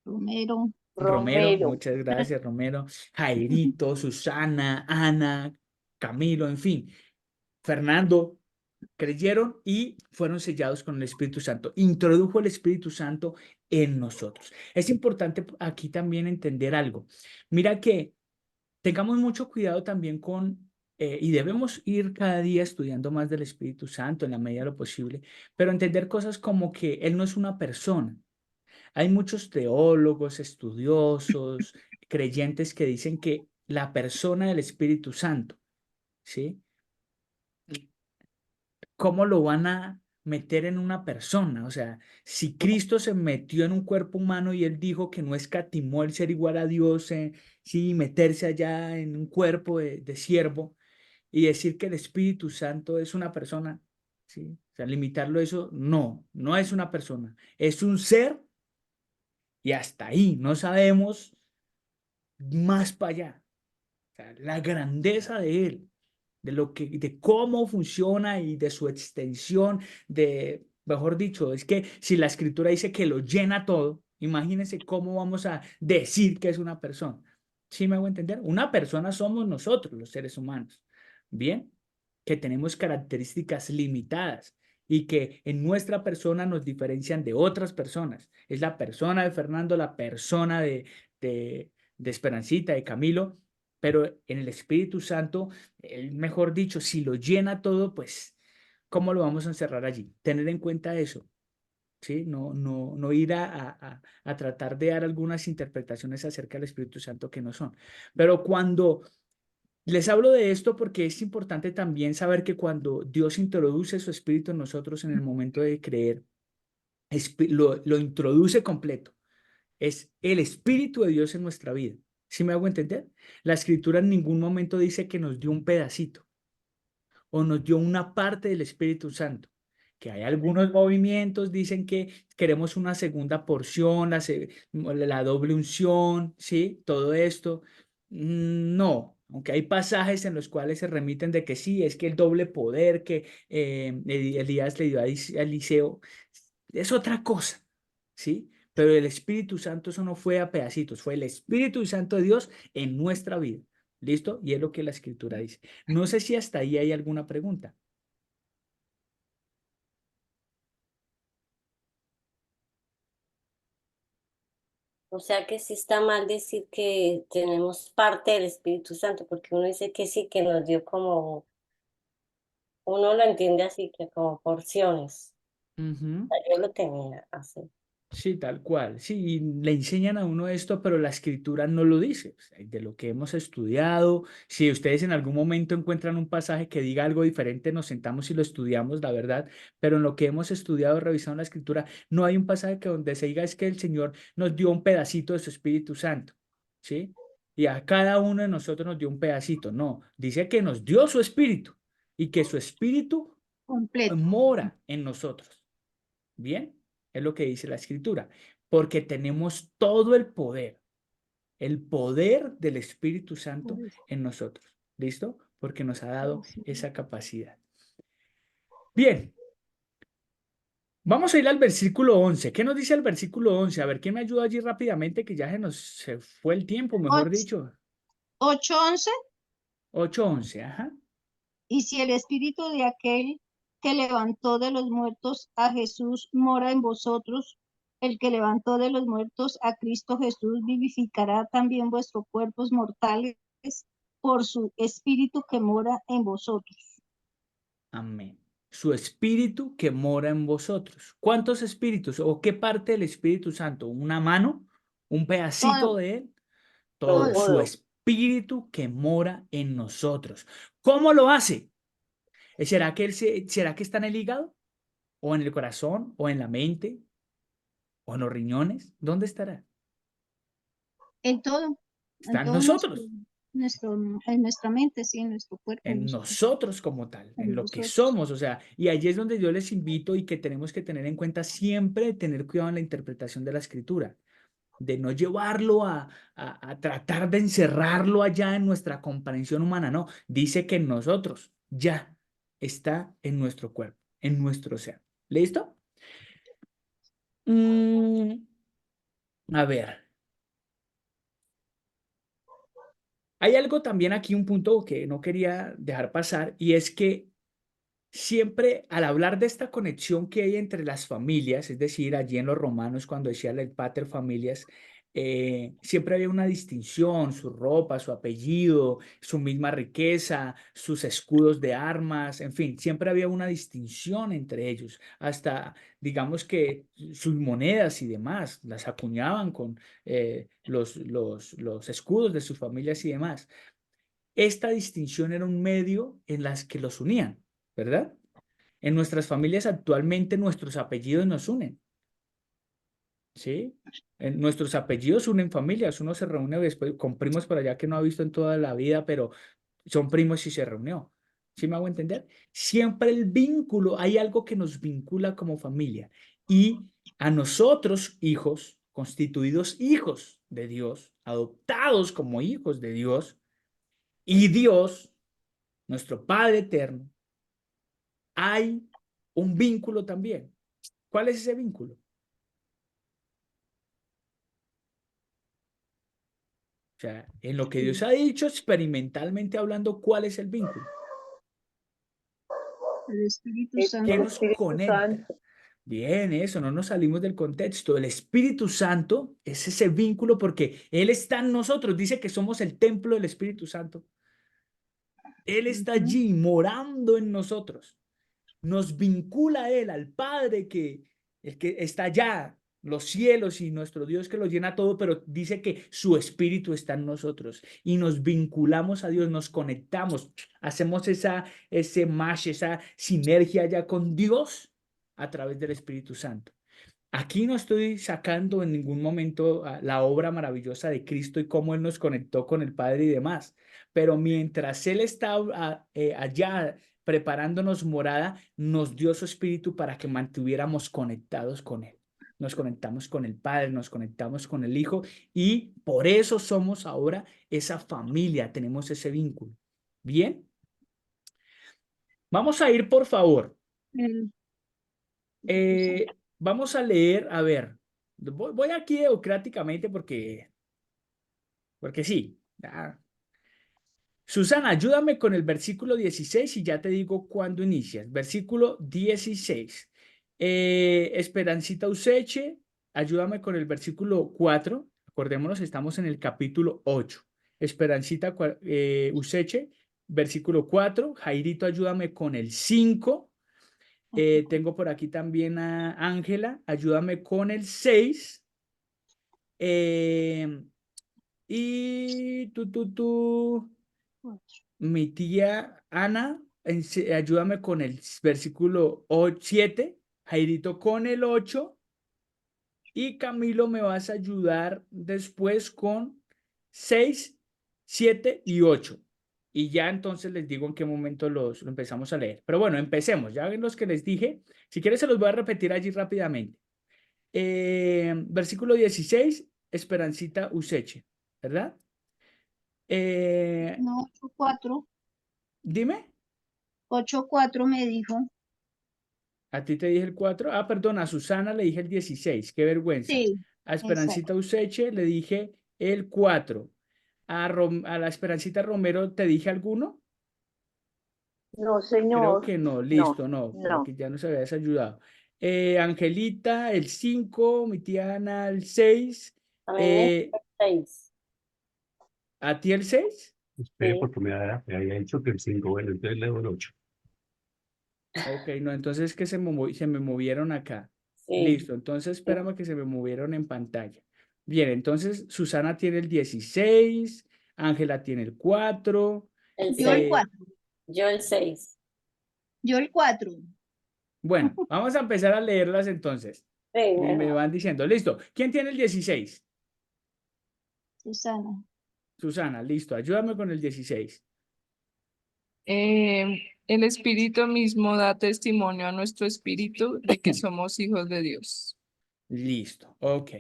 Romero. Romero, Romero, muchas gracias, Romero. Jairito, Susana, Ana, Camilo, en fin. Fernando, creyeron y fueron sellados con el Espíritu Santo. Introdujo el Espíritu Santo en nosotros. Es importante aquí también entender algo. Mira que tengamos mucho cuidado también y debemos ir cada día estudiando más del Espíritu Santo en la medida de lo posible, pero entender cosas como que Él no es una persona. Hay muchos teólogos, estudiosos, creyentes que dicen que la persona del Espíritu Santo, ¿sí? ¿Cómo lo van a meter en una persona? O sea, si Cristo se metió en un cuerpo humano y él dijo que no escatimó el ser igual a Dios, sí, meterse allá en un cuerpo de siervo y decir que el Espíritu Santo es una persona, ¿sí? O sea, limitarlo a eso, no, no es una persona, es un ser y hasta ahí, no sabemos más para allá. O sea, la grandeza de él, de cómo funciona y de su extensión, mejor dicho, es que si la escritura dice que lo llena todo, imagínense cómo vamos a decir que es una persona. ¿Sí me hago entender? Una persona somos nosotros, los seres humanos, ¿bien? Que tenemos características limitadas y que en nuestra persona nos diferencian de otras personas. Es la persona de Fernando, la persona de Esperancita, de Camilo, pero en el Espíritu Santo, mejor dicho, si lo llena todo, pues, ¿cómo lo vamos a encerrar allí? Tener en cuenta eso, ¿sí? No ir a tratar de dar algunas interpretaciones acerca del Espíritu Santo que no son. Pero cuando les hablo de esto porque es importante también saber que cuando Dios introduce su Espíritu en nosotros en el momento de creer, lo introduce completo. Es el Espíritu de Dios en nuestra vida. ¿Sí me hago entender? La Escritura en ningún momento dice que nos dio un pedacito o nos dio una parte del Espíritu Santo. Que hay algunos movimientos, dicen que queremos una segunda porción, la doble unción, ¿sí? Todo esto. No, aunque hay pasajes en los cuales se remiten de que sí, es que el doble poder que Elías le dio a Eliseo es otra cosa, ¿sí? Pero el Espíritu Santo, eso no fue a pedacitos, fue el Espíritu Santo de Dios en nuestra vida. ¿Listo? Y es lo que la Escritura dice. No sé si hasta ahí hay alguna pregunta. O sea que sí está mal decir que tenemos parte del Espíritu Santo, porque uno dice que sí, que nos dio como, uno lo entiende así, que como porciones. Ujú. Yo lo tenía así. Sí, tal cual. Sí, y le enseñan a uno esto, pero la escritura no lo dice. O sea, de lo que hemos estudiado, si ustedes en algún momento encuentran un pasaje que diga algo diferente, nos sentamos y lo estudiamos, la verdad, pero en lo que hemos estudiado, revisado en la escritura, no hay un pasaje que donde se diga es que el Señor nos dio un pedacito de su Espíritu Santo, ¿sí? Y a cada uno de nosotros nos dio un pedacito. No, dice que nos dio su Espíritu y que su Espíritu completo. mora en nosotros. Bien, es lo que dice la escritura, porque tenemos todo el poder del Espíritu Santo en nosotros. ¿Listo? Porque nos ha dado esa capacidad. Bien, vamos a ir al versículo 11. ¿Qué nos dice el versículo 11? A ver, ¿quién me ayuda allí rápidamente? Que ya se fue el tiempo, mejor 8, dicho. 8:11. 8:11, ajá. Y si el espíritu de aquel que levantó de los muertos a Jesús mora en vosotros, el que levantó de los muertos a Cristo Jesús vivificará también vuestros cuerpos mortales por su espíritu que mora en vosotros. Amén. Su espíritu que mora en vosotros. ¿Cuántos espíritus o qué parte del Espíritu Santo? ¿Una mano? ¿Un pedacito Todo, de él? Todo. todo. Su espíritu que mora en nosotros. ¿Cómo lo hace? ¿Será que está en el hígado? ¿O en el corazón? ¿O en la mente? ¿O en los riñones? ¿Dónde estará? En todo, Está en en todo nosotros. en nuestra mente, sí, en nuestro cuerpo, En nosotros como tal, en en lo que nosotros. somos, o sea, y allí es donde yo les invito y que tenemos que tener en cuenta siempre tener cuidado en la interpretación de la escritura, de no llevarlo a tratar de encerrarlo allá en nuestra comprensión humana, no, dice que en nosotros ya está en nuestro cuerpo, en nuestro ser. ¿Listo? Mm, a ver, hay algo también aquí, un punto que no quería dejar pasar, y es que siempre al hablar de esta conexión que hay entre las familias, es decir, allí en los Romanos cuando decía el pater familias, siempre había una distinción, su ropa, su apellido, su misma riqueza, sus escudos de armas, en fin, siempre había una distinción entre ellos, hasta digamos que sus monedas y demás las acuñaban con los escudos de sus familias y demás. Esta distinción era un medio en las que los unían, ¿verdad? En nuestras familias actualmente nuestros apellidos nos unen. ¿Sí? Nuestros apellidos unen familias, uno se reúne después con primos por allá que no ha visto en toda la vida, pero son primos y se reunió. ¿Sí me hago entender? Siempre el vínculo, hay algo que nos vincula como familia y a nosotros, hijos, constituidos hijos de Dios, adoptados como hijos de Dios y Dios, nuestro Padre eterno, hay un vínculo también. ¿Cuál es ese vínculo? O sea, en lo que Dios ha dicho, experimentalmente hablando, ¿cuál es el vínculo? El Espíritu Es ¿Qué el Santo. nos Espíritu conecta? Santo. Bien, eso, no nos salimos del contexto. El Espíritu Santo es ese vínculo porque Él está en nosotros. Dice que somos el templo del Espíritu Santo. Él está Ujú. allí morando en nosotros. Nos vincula a Él, al Padre el que está allá, los cielos y nuestro Dios que lo llena todo, pero dice que su Espíritu está en nosotros y nos vinculamos a Dios, nos conectamos, hacemos ese match, esa sinergia ya con Dios a través del Espíritu Santo. Aquí no estoy sacando en ningún momento la obra maravillosa de Cristo y cómo Él nos conectó con el Padre y demás, pero mientras Él está allá preparándonos morada, nos dio su Espíritu para que mantuviéramos conectados con Él. Nos conectamos con el Padre, nos conectamos con el Hijo y por eso somos ahora esa familia, tenemos ese vínculo. Bien, vamos a ir por favor. El Espíritu Santo. Vamos a leer, a ver, voy aquí democráticamente porque sí. Susana, ayúdame con el versículo 16 y ya te digo cuándo inicias. Versículo 16. Esperancita Useche, ayúdame con el versículo 4. Acordémonos, estamos en el capítulo 8. Esperancita Useche, versículo 4. Jairito, ayúdame con el 5. Tengo por aquí también a Ángela, ayúdame con el 6. Y mi tía Ana, ayúdame con el versículo 7. Jairito con el 8. Y Camilo, me vas a ayudar después con 6, 7 y 8. Y ya entonces les digo en qué momento lo empezamos a leer. Pero bueno, empecemos. Ya ven los que les dije. Si quieres se los voy a repetir allí rápidamente. Versículo 16, Esperancita Useche, ¿verdad? No, 8:4. Dime, 8:4 me dijo. a ti te dije el 4. Ah, perdón, a Susana le dije el 16. Qué vergüenza. Sí, A exacto. Esperancita Useche le dije el 4. A la Esperancita Romero, ¿te dije alguno? No, Creo señor. que no, No, listo, no, no. porque ya nos habías ayudado. Angelita, el 5, mi tía Ana, el 6. A mí me dijo 6. ¿A ti el 6? Espere, Sí, porque me había dicho que el 5, bueno, entonces leo el 8. Ok, no, entonces es que se me movieron acá. sí. Listo, entonces espérame que se me movieron en pantalla. Bien, entonces Susana tiene el 16, Ángela tiene el 4. El Yo el 6. 4. Yo el 6. Yo el 4. Bueno, vamos a empezar a leerlas entonces. Sí, Y me mejor. van diciendo, listo. ¿Quién tiene el 16? Susana. Susana, listo, ayúdame con el 16. El Espíritu mismo da testimonio a nuestro espíritu de que somos hijos de Dios. Listo, ok.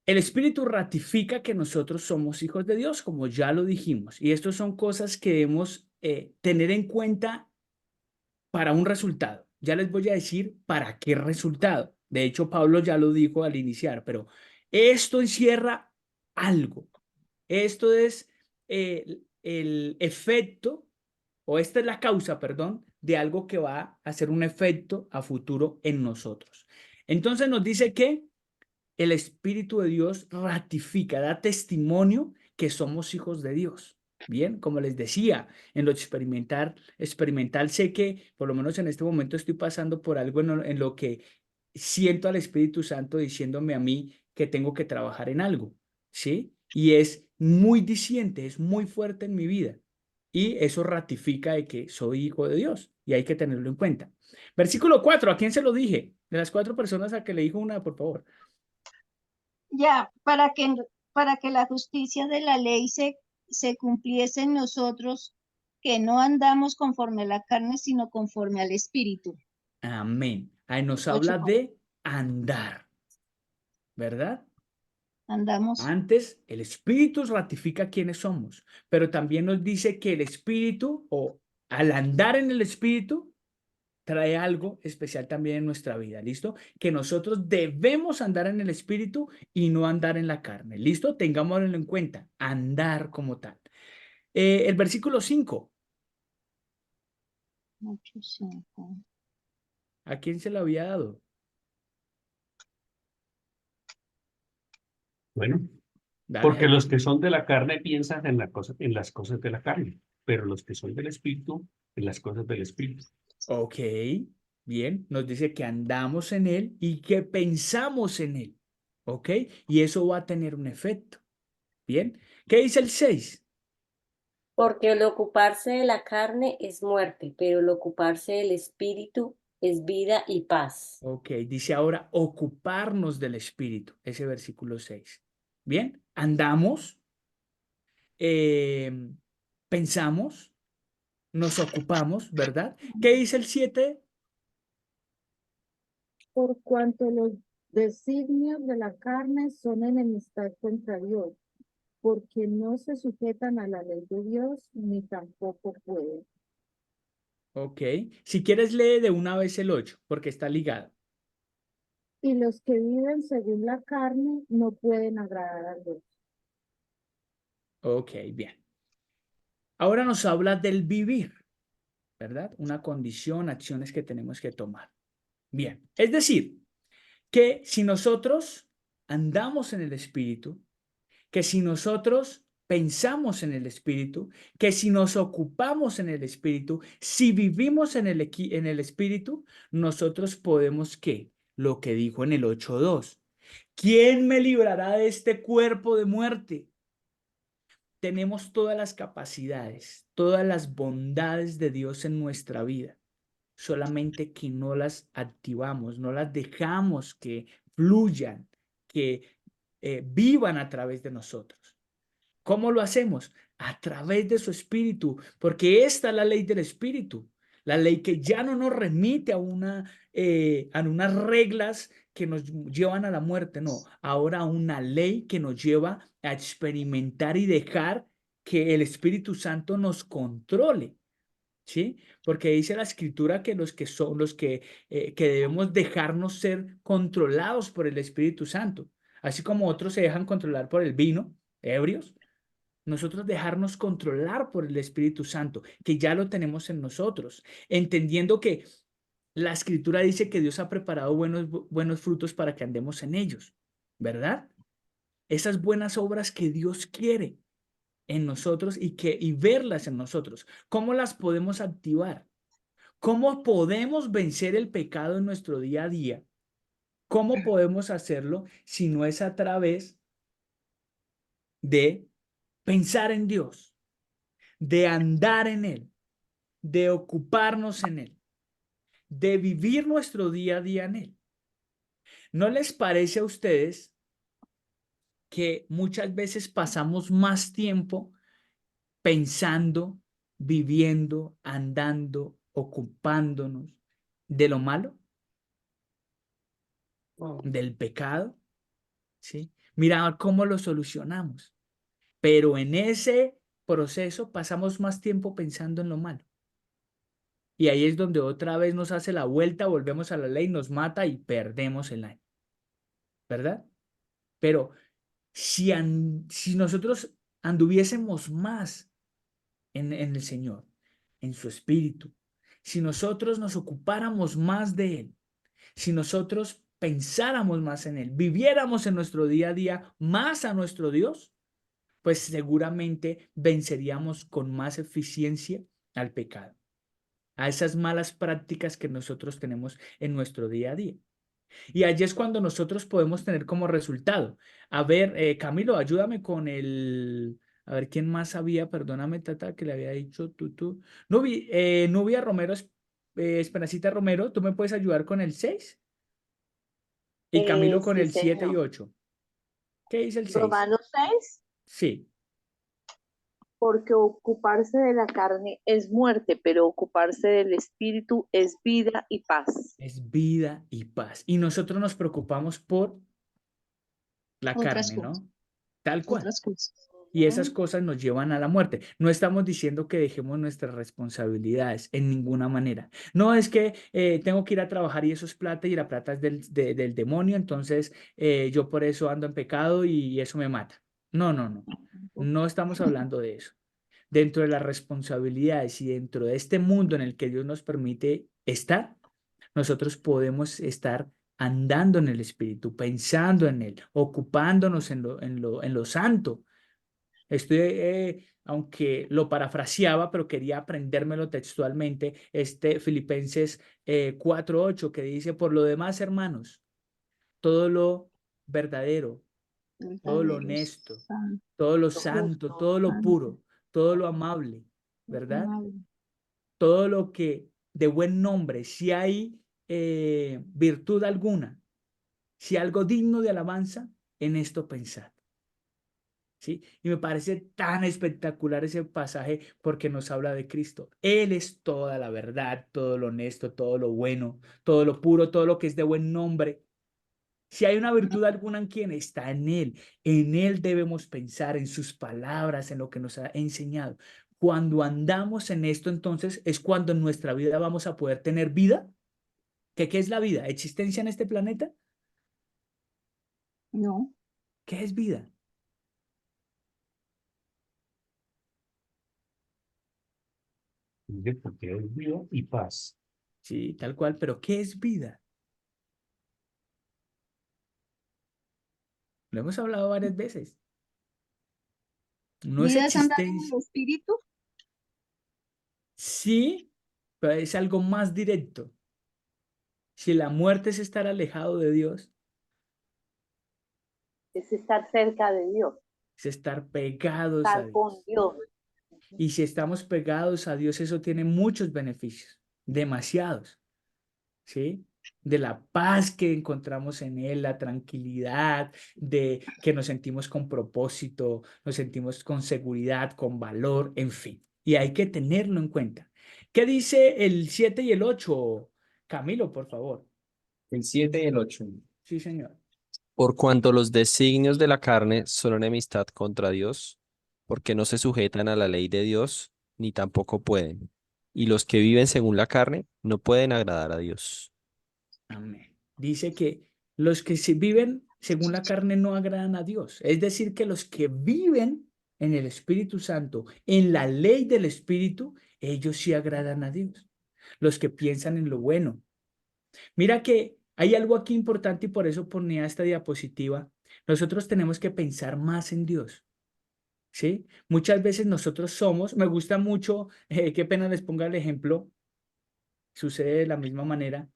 El Espíritu ratifica que nosotros somos hijos de Dios, como ya lo dijimos. Y estas son cosas que debemos tener en cuenta para un resultado. Ya les voy a decir para qué resultado. De hecho, Pablo ya lo dijo al iniciar, pero esto encierra algo. Esto es el efecto, o esta es la causa, perdón, de algo que va a hacer un efecto a futuro en nosotros. Entonces nos dice que el Espíritu de Dios ratifica, da testimonio que somos hijos de Dios. Bien, como les decía, en lo experimental sé que por lo menos en este momento estoy pasando por algo en lo que siento al Espíritu Santo diciéndome a mí que tengo que trabajar en algo, ¿sí? Y es muy diciente, es muy fuerte en mi vida. Y eso ratifica de que soy hijo de Dios y hay que tenerlo en cuenta. Versículo 4, ¿a quién se lo dije? De las 4 personas a que le dijo una, por favor. Ya, para que la justicia de la ley se cumpliese en nosotros, que no andamos conforme a la carne, sino conforme al Espíritu. Amén. Ahí nos 8. habla de andar, ¿verdad? Andamos. Antes, el Espíritu ratifica quiénes somos, pero también nos dice que el Espíritu, o al andar en el Espíritu, trae algo especial también en nuestra vida, ¿listo? Que nosotros debemos andar en el Espíritu y no andar en la carne, ¿listo? Tengámoslo en cuenta, andar como tal. El versículo 5, 8, 5. ¿a quién se lo había dado? Bueno, Dale, porque Jaime. los que son de la carne piensan en en las cosas de la carne, pero los que son del Espíritu, en las cosas del Espíritu. Ok, bien, nos dice que andamos en Él y que pensamos en Él, ¿ok? Y eso va a tener un efecto, ¿bien? ¿Qué dice el 6? Porque el ocuparse de la carne es muerte, pero el ocuparse del espíritu es vida y paz. Ok, dice ahora ocuparnos del Espíritu, ese versículo 6. Bien, andamos, eh, pensamos, nos ocupamos, ¿verdad? ¿Qué dice el 7? Por cuanto los designios de la carne son enemistad contra Dios, porque no se sujetan a la ley de Dios, ni tampoco pueden. Ok, si quieres lee de una vez el 8, porque está ligado. Y los que viven según la carne no pueden agradar a Dios. Ok, bien. Ahora nos habla del vivir, ¿verdad? Una condición, acciones que tenemos que tomar. Bien, es decir, que si nosotros andamos en el Espíritu, que si nosotros pensamos en el Espíritu, que si nos ocupamos en el Espíritu, si vivimos en en el Espíritu, nosotros podemos, ¿qué? Lo que dijo en el 8:2. ¿Quién me librará de este cuerpo de muerte? Tenemos todas las capacidades, todas las bondades de Dios en nuestra vida, solamente que no las activamos, no las dejamos que fluyan, que vivan a través de nosotros. ¿Cómo lo hacemos? A través de su espíritu, porque esta es la ley del espíritu, la ley que ya no nos remite a unas reglas que nos llevan a la muerte, no, ahora a una ley que nos lleva a experimentar y dejar que el Espíritu Santo nos controle. ¿Sí? Porque dice la escritura que que debemos dejarnos ser controlados por el Espíritu Santo, así como otros se dejan controlar por el vino, ebrios, nosotros dejarnos controlar por el Espíritu Santo, que ya lo tenemos en nosotros, entendiendo que la escritura dice que Dios ha preparado buenos frutos para que andemos en ellos, ¿verdad? Esas buenas obras que Dios quiere en nosotros y verlas en nosotros. ¿Cómo las podemos activar? ¿Cómo podemos vencer el pecado en nuestro día a día? ¿Cómo podemos hacerlo si no es a través de pensar en Dios, de andar en Él, de ocuparnos en Él, de vivir nuestro día a día en Él? ¿No les parece a ustedes que muchas veces pasamos más tiempo pensando, viviendo, andando, ocupándonos de lo malo, del pecado? ¿Sí? Mira cómo lo solucionamos. Pero en ese proceso pasamos más tiempo pensando en lo malo. Y ahí es donde otra vez nos hace la vuelta, volvemos a la ley, nos mata y perdemos el año, ¿verdad? Pero si nosotros anduviésemos más en el Señor, en su Espíritu, si nosotros nos ocupáramos más de Él, si nosotros pensáramos más en Él, viviéramos en nuestro día a día más a nuestro Dios, pues seguramente venceríamos con más eficiencia al pecado, a esas malas prácticas que nosotros tenemos en nuestro día a día. Y allí es cuando nosotros podemos tener como resultado. A ver, Camilo, ayúdame con el... A ver, ¿quién más sabía? Perdóname, Tata, que le había dicho tú. Nubia Romero, Esperancita Romero, ¿tú me puedes ayudar con el 6? Y Camilo con Sí, el 7 y señor. 8. ¿Qué dice el 6? Romanos 6, Sí, porque ocuparse de la carne es muerte, pero ocuparse del espíritu es vida y paz. es vida y paz. Y nosotros nos preocupamos por la Otras carne, cosas, ¿no? Tal cual. otras cosas. Y esas cosas nos llevan a la muerte. No estamos diciendo que dejemos nuestras responsabilidades en ninguna manera. No es que tengo que ir a trabajar y eso es plata y la plata es del demonio, entonces yo por eso ando en pecado y eso me mata. No, no, no. No estamos hablando de eso. Dentro de las responsabilidades y dentro de este mundo en el que Dios nos permite estar, nosotros podemos estar andando en el Espíritu, pensando en Él, ocupándonos en lo santo. Aunque lo parafraseaba, pero quería aprendérmelo textualmente, Filipenses 4:8, que dice, por lo demás, hermanos, todo lo verdadero, todo lo Verdadero, honesto, santo, todo lo Lo santo, justo, todo lo santo, puro, todo lo amable, ¿verdad? amable. Todo lo que de buen nombre, si hay virtud alguna, si algo digno de alabanza, en esto pensad. ¿Sí? Y me parece tan espectacular ese pasaje porque nos habla de Cristo. Él es toda la verdad, todo lo honesto, todo lo bueno, todo lo puro, todo lo que es de buen nombre. Si hay una virtud alguna en quien está en Él debemos pensar, en sus palabras, en lo que nos ha enseñado. Cuando andamos en esto, entonces es cuando en nuestra vida vamos a poder tener vida. ¿Qué es la vida? ¿Existencia en este planeta? No, ¿Qué es vida? Dice, porque es vida y paz. Sí, tal cual, pero ¿qué es vida? Lo hemos hablado varias veces. No es vida es andar en existencia. el espíritu. Sí, pero es algo más directo. Si la muerte es estar alejado de Dios, es estar cerca de Dios, es estar pegados a estar con Dios. Dios. Y si estamos pegados a Dios, eso tiene muchos beneficios, demasiados, ¿sí? De la paz que encontramos en Él, la tranquilidad, de que nos sentimos con propósito, nos sentimos con seguridad, con valor, en fin. Y hay que tenerlo en cuenta. ¿Qué dice el 7 y el 8? Camilo, por favor. El 7 y el 8. Sí, señor. Por cuanto los designios de la carne son enemistad contra Dios, porque no se sujetan a la ley de Dios, ni tampoco pueden. Y los que viven según la carne no pueden agradar a Dios. Amén. Dice que los que se viven según la carne no agradan a Dios. Es decir, que los que viven en el Espíritu Santo, en la ley del Espíritu, ellos sí agradan a Dios. Los que piensan en lo bueno. Mira que hay algo aquí importante y por eso ponía esta diapositiva. Nosotros tenemos que pensar más en Dios. ¿Sí? Muchas veces nosotros somos, me gusta mucho, qué pena les ponga el ejemplo, sucede de la misma manera.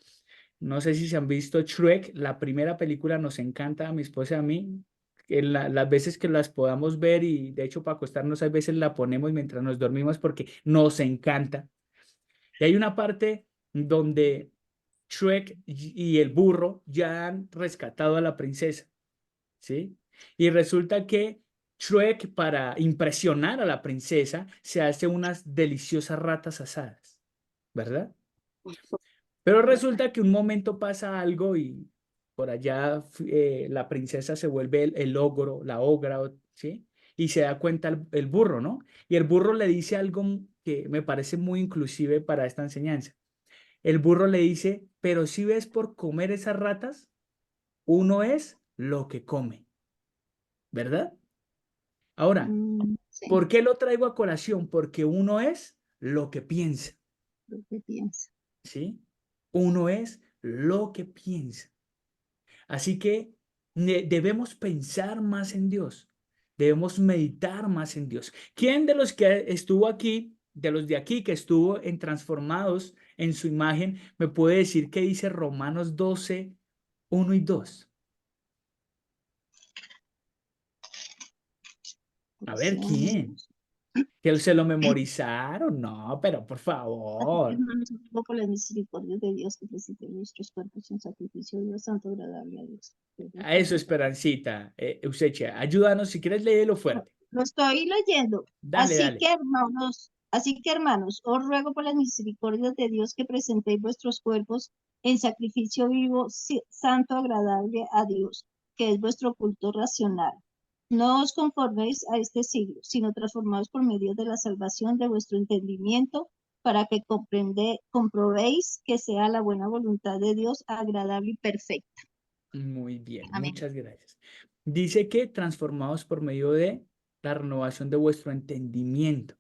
No sé si se han visto Shrek, la primera película nos encanta a mi esposa y a mí. Las veces que las podamos ver y de hecho para acostarnos hay veces la ponemos mientras nos dormimos porque nos encanta. Y hay una parte donde Shrek y el burro ya han rescatado a la princesa, ¿sí? Y resulta que Shrek, para impresionar a la princesa, se hace unas deliciosas ratas asadas, ¿verdad? Pero resulta que un momento pasa algo y por allá la princesa se vuelve el ogro, la ogra, ¿sí? Y se da cuenta el burro, ¿no? Y el burro le dice algo que me parece muy inclusive para esta enseñanza. El burro le dice, pero si ves por comer esas ratas, uno es lo que come, ¿verdad? Ahora, Sí, ¿por qué lo traigo a colación? Porque uno es lo que piensa, lo que piensa. ¿sí? Uno es lo que piensa. Así que debemos pensar más en Dios, debemos meditar más en Dios. ¿Quién de los que estuvo aquí, de los de aquí que estuvo en Transformados en su imagen, me puede decir qué dice Romanos 12, 1 y 2? A ver, ¿quién? ¿Que se lo memorizaron? No, pero por favor. Hermanos, ruego por las misericordias de Dios que presenten nuestros cuerpos en sacrificio de Dios santo, agradable a Dios. A eso, Esperancita. Euseche, ayúdanos, si quieres léelo fuerte. Lo estoy leyendo. Dale, dale. Así que hermanos, os ruego por las misericordias de Dios que presentéis vuestros cuerpos en sacrificio vivo, santo, agradable a Dios, que es vuestro culto racional. No os conforméis a este siglo, sino transformaos por medio de la salvación de vuestro entendimiento, para que comprobéis que sea la buena voluntad de Dios, agradable y perfecta. Muy bien, Amén. muchas gracias. Dice que transformados por medio de la renovación de vuestro entendimiento.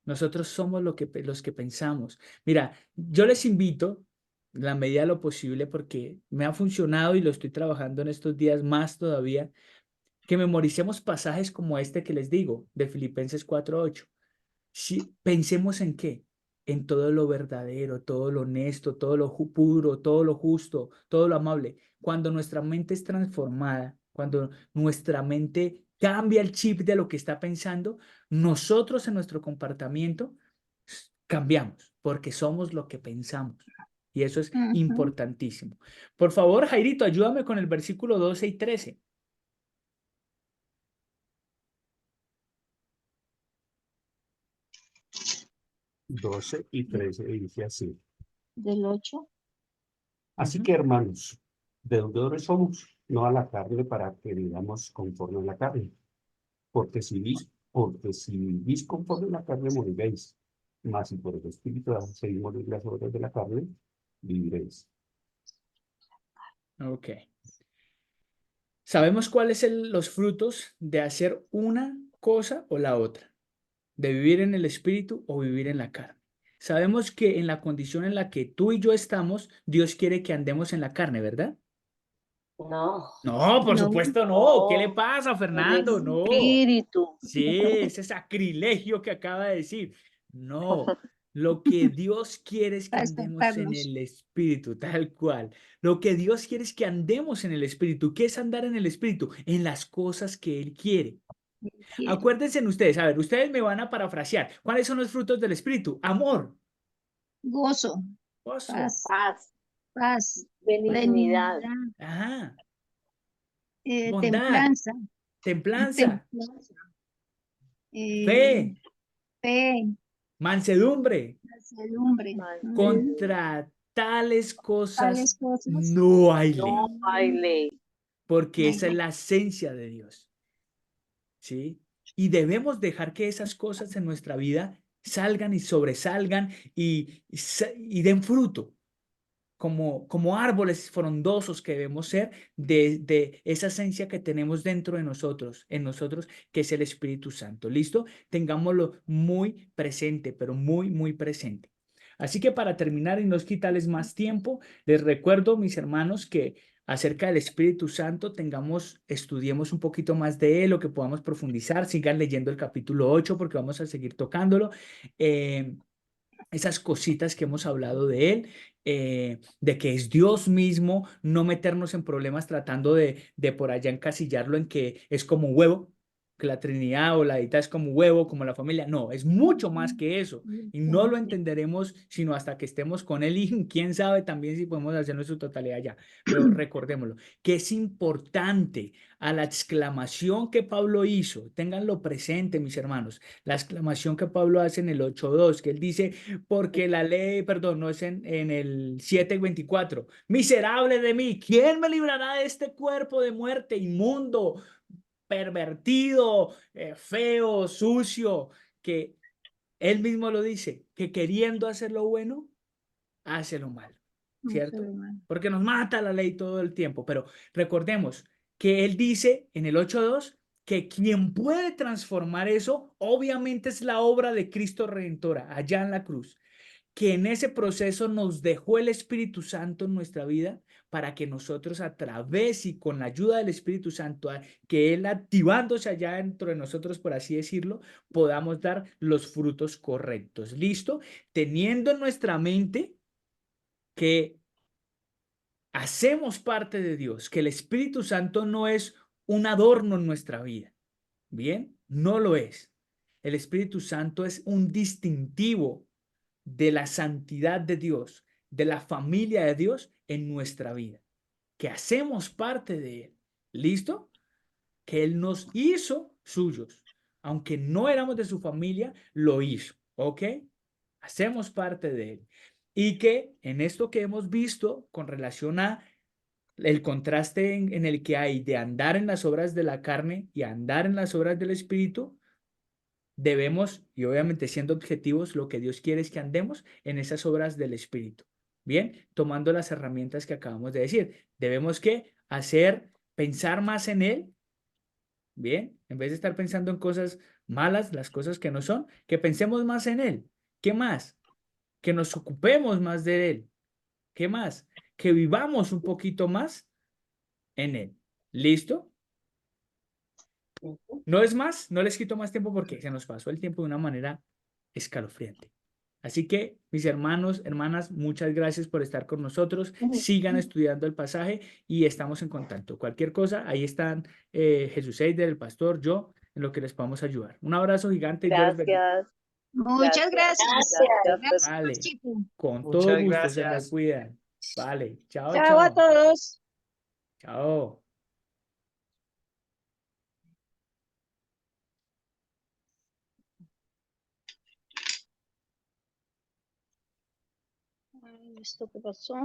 Nosotros somos los que pensamos. Mira, yo les invito, en la medida de lo posible, porque me ha funcionado y lo estoy trabajando en estos días más todavía, que memoricemos pasajes como este que les digo, de Filipenses 4:8. Si pensemos en qué, en todo lo verdadero, todo lo honesto, todo lo puro, todo lo justo, todo lo amable. Cuando nuestra mente es transformada, cuando nuestra mente cambia el chip de lo que está pensando, nosotros en nuestro comportamiento cambiamos, porque somos lo que pensamos. Y eso es importantísimo. Por favor, Jairito, ayúdame con el versículo 12 y 13. 12 y 13 dice así. Del 8. Así que, hermanos, deudores somos, no a la carne para que vivamos conforme a la carne. Porque si vivís conforme a la carne, moriréis. Mas si por el Espíritu hacéis morir las obras de la carne, viviréis. Ok. ¿Sabemos cuáles son los frutos de hacer una cosa o la otra? De vivir en el Espíritu o vivir en la carne. Sabemos que en la condición en la que tú y yo estamos, Dios quiere que andemos en la carne, ¿verdad? No, No, por No. supuesto no. ¿Qué le No, pasa, el Fernando? No. espíritu. Sí, ese sacrilegio que acaba de decir. No, lo que Dios quiere es que Pastor andemos en Carlos. el Espíritu, tal cual. Lo que Dios quiere es que andemos en el Espíritu. ¿Qué es andar en el Espíritu? En las cosas que Él quiere. Acuérdense en ustedes, a ver, ustedes me van a parafrasear. ¿Cuáles son los frutos del Espíritu? Amor, Gozo, gozo, paz, Paz, paz, benignidad, benignidad, ajá, bondad, templanza, templanza, eh, fe, fe, mansedumbre. mansedumbre. Contra tales Tales cosas cosas no hay ley, no hay ley. porque no hay esa es ley. la esencia de Dios, ¿sí? Y debemos dejar que esas cosas en nuestra vida salgan y sobresalgan y den fruto, como árboles frondosos que debemos ser de esa esencia que tenemos dentro de nosotros, en nosotros, que es el Espíritu Santo. ¿Listo? Tengámoslo muy presente, pero muy, muy presente. Así que para terminar y no quitarles más tiempo, les recuerdo, mis hermanos, que acerca del Espíritu Santo estudiemos un poquito más de él, lo que podamos profundizar, sigan leyendo el capítulo 8 porque vamos a seguir tocándolo. Esas cositas que hemos hablado de él, de que es Dios mismo, no meternos en problemas tratando de por allá encasillarlo en que es como un huevo, que la Trinidad o la Deidad es como un huevo, como la familia. No, es mucho más que eso. Y no lo entenderemos sino hasta que estemos con él y quién sabe también si podemos hacerlo en su totalidad ya. Pero recordémoslo, que es importante a la exclamación que Pablo hizo, ténganlo presente, mis hermanos, la exclamación que Pablo hace en el 8:2, que él dice, porque la ley, perdón, no es en el 7:24, miserable de mí, ¿quién me librará de este cuerpo de muerte inmundo, pervertido, feo, sucio? Que él mismo lo dice, que queriendo hacer lo bueno, hace lo malo, ¿cierto? Porque nos mata la ley todo el tiempo, pero recordemos que él dice en el 8:2 que quien puede transformar eso, obviamente es la obra de Cristo Redentora, allá en la cruz, que en ese proceso nos dejó el Espíritu Santo en nuestra vida para que nosotros a través y con la ayuda del Espíritu Santo, que Él activándose allá dentro de nosotros, por así decirlo, podamos dar los frutos correctos. ¿Listo? Teniendo en nuestra mente que hacemos parte de Dios, que el Espíritu Santo no es un adorno en nuestra vida. ¿Bien? No lo es. El Espíritu Santo es un distintivo de la santidad de Dios, de la familia de Dios en nuestra vida, que hacemos parte de Él. ¿Listo? Que Él nos hizo suyos. Aunque no éramos de su familia, lo hizo. ¿Ok? Hacemos parte de Él. Y que en esto que hemos visto con relación a el contraste en el que hay de andar en las obras de la carne y andar en las obras del Espíritu, debemos, y obviamente siendo objetivos, lo que Dios quiere es que andemos en esas obras del Espíritu. Bien, tomando las herramientas que acabamos de decir. Debemos que pensar más en Él, bien, en vez de estar pensando en cosas malas, las cosas que no son, que pensemos más en Él. ¿Qué más? Que nos ocupemos más de Él. ¿Qué más? Que vivamos un poquito más en Él. ¿Listo? No es más, no les quito más tiempo porque se nos pasó el tiempo de una manera escalofriante. Así que, mis hermanos, hermanas, muchas gracias por estar con nosotros. Sigan estudiando el pasaje y estamos en contacto. Cualquier cosa, ahí están Jesús Eider, el pastor, yo, en lo que les podamos ayudar. Un abrazo gigante y Dios les bendiga. Gracias, Muchas gracias. gracias. Gracias, Vale, Chico. con todo Muchas gusto, se me gracias. cuidan. Vale, chao, Chao a chao. todos. Chao. Ay, ¿esto qué pasó?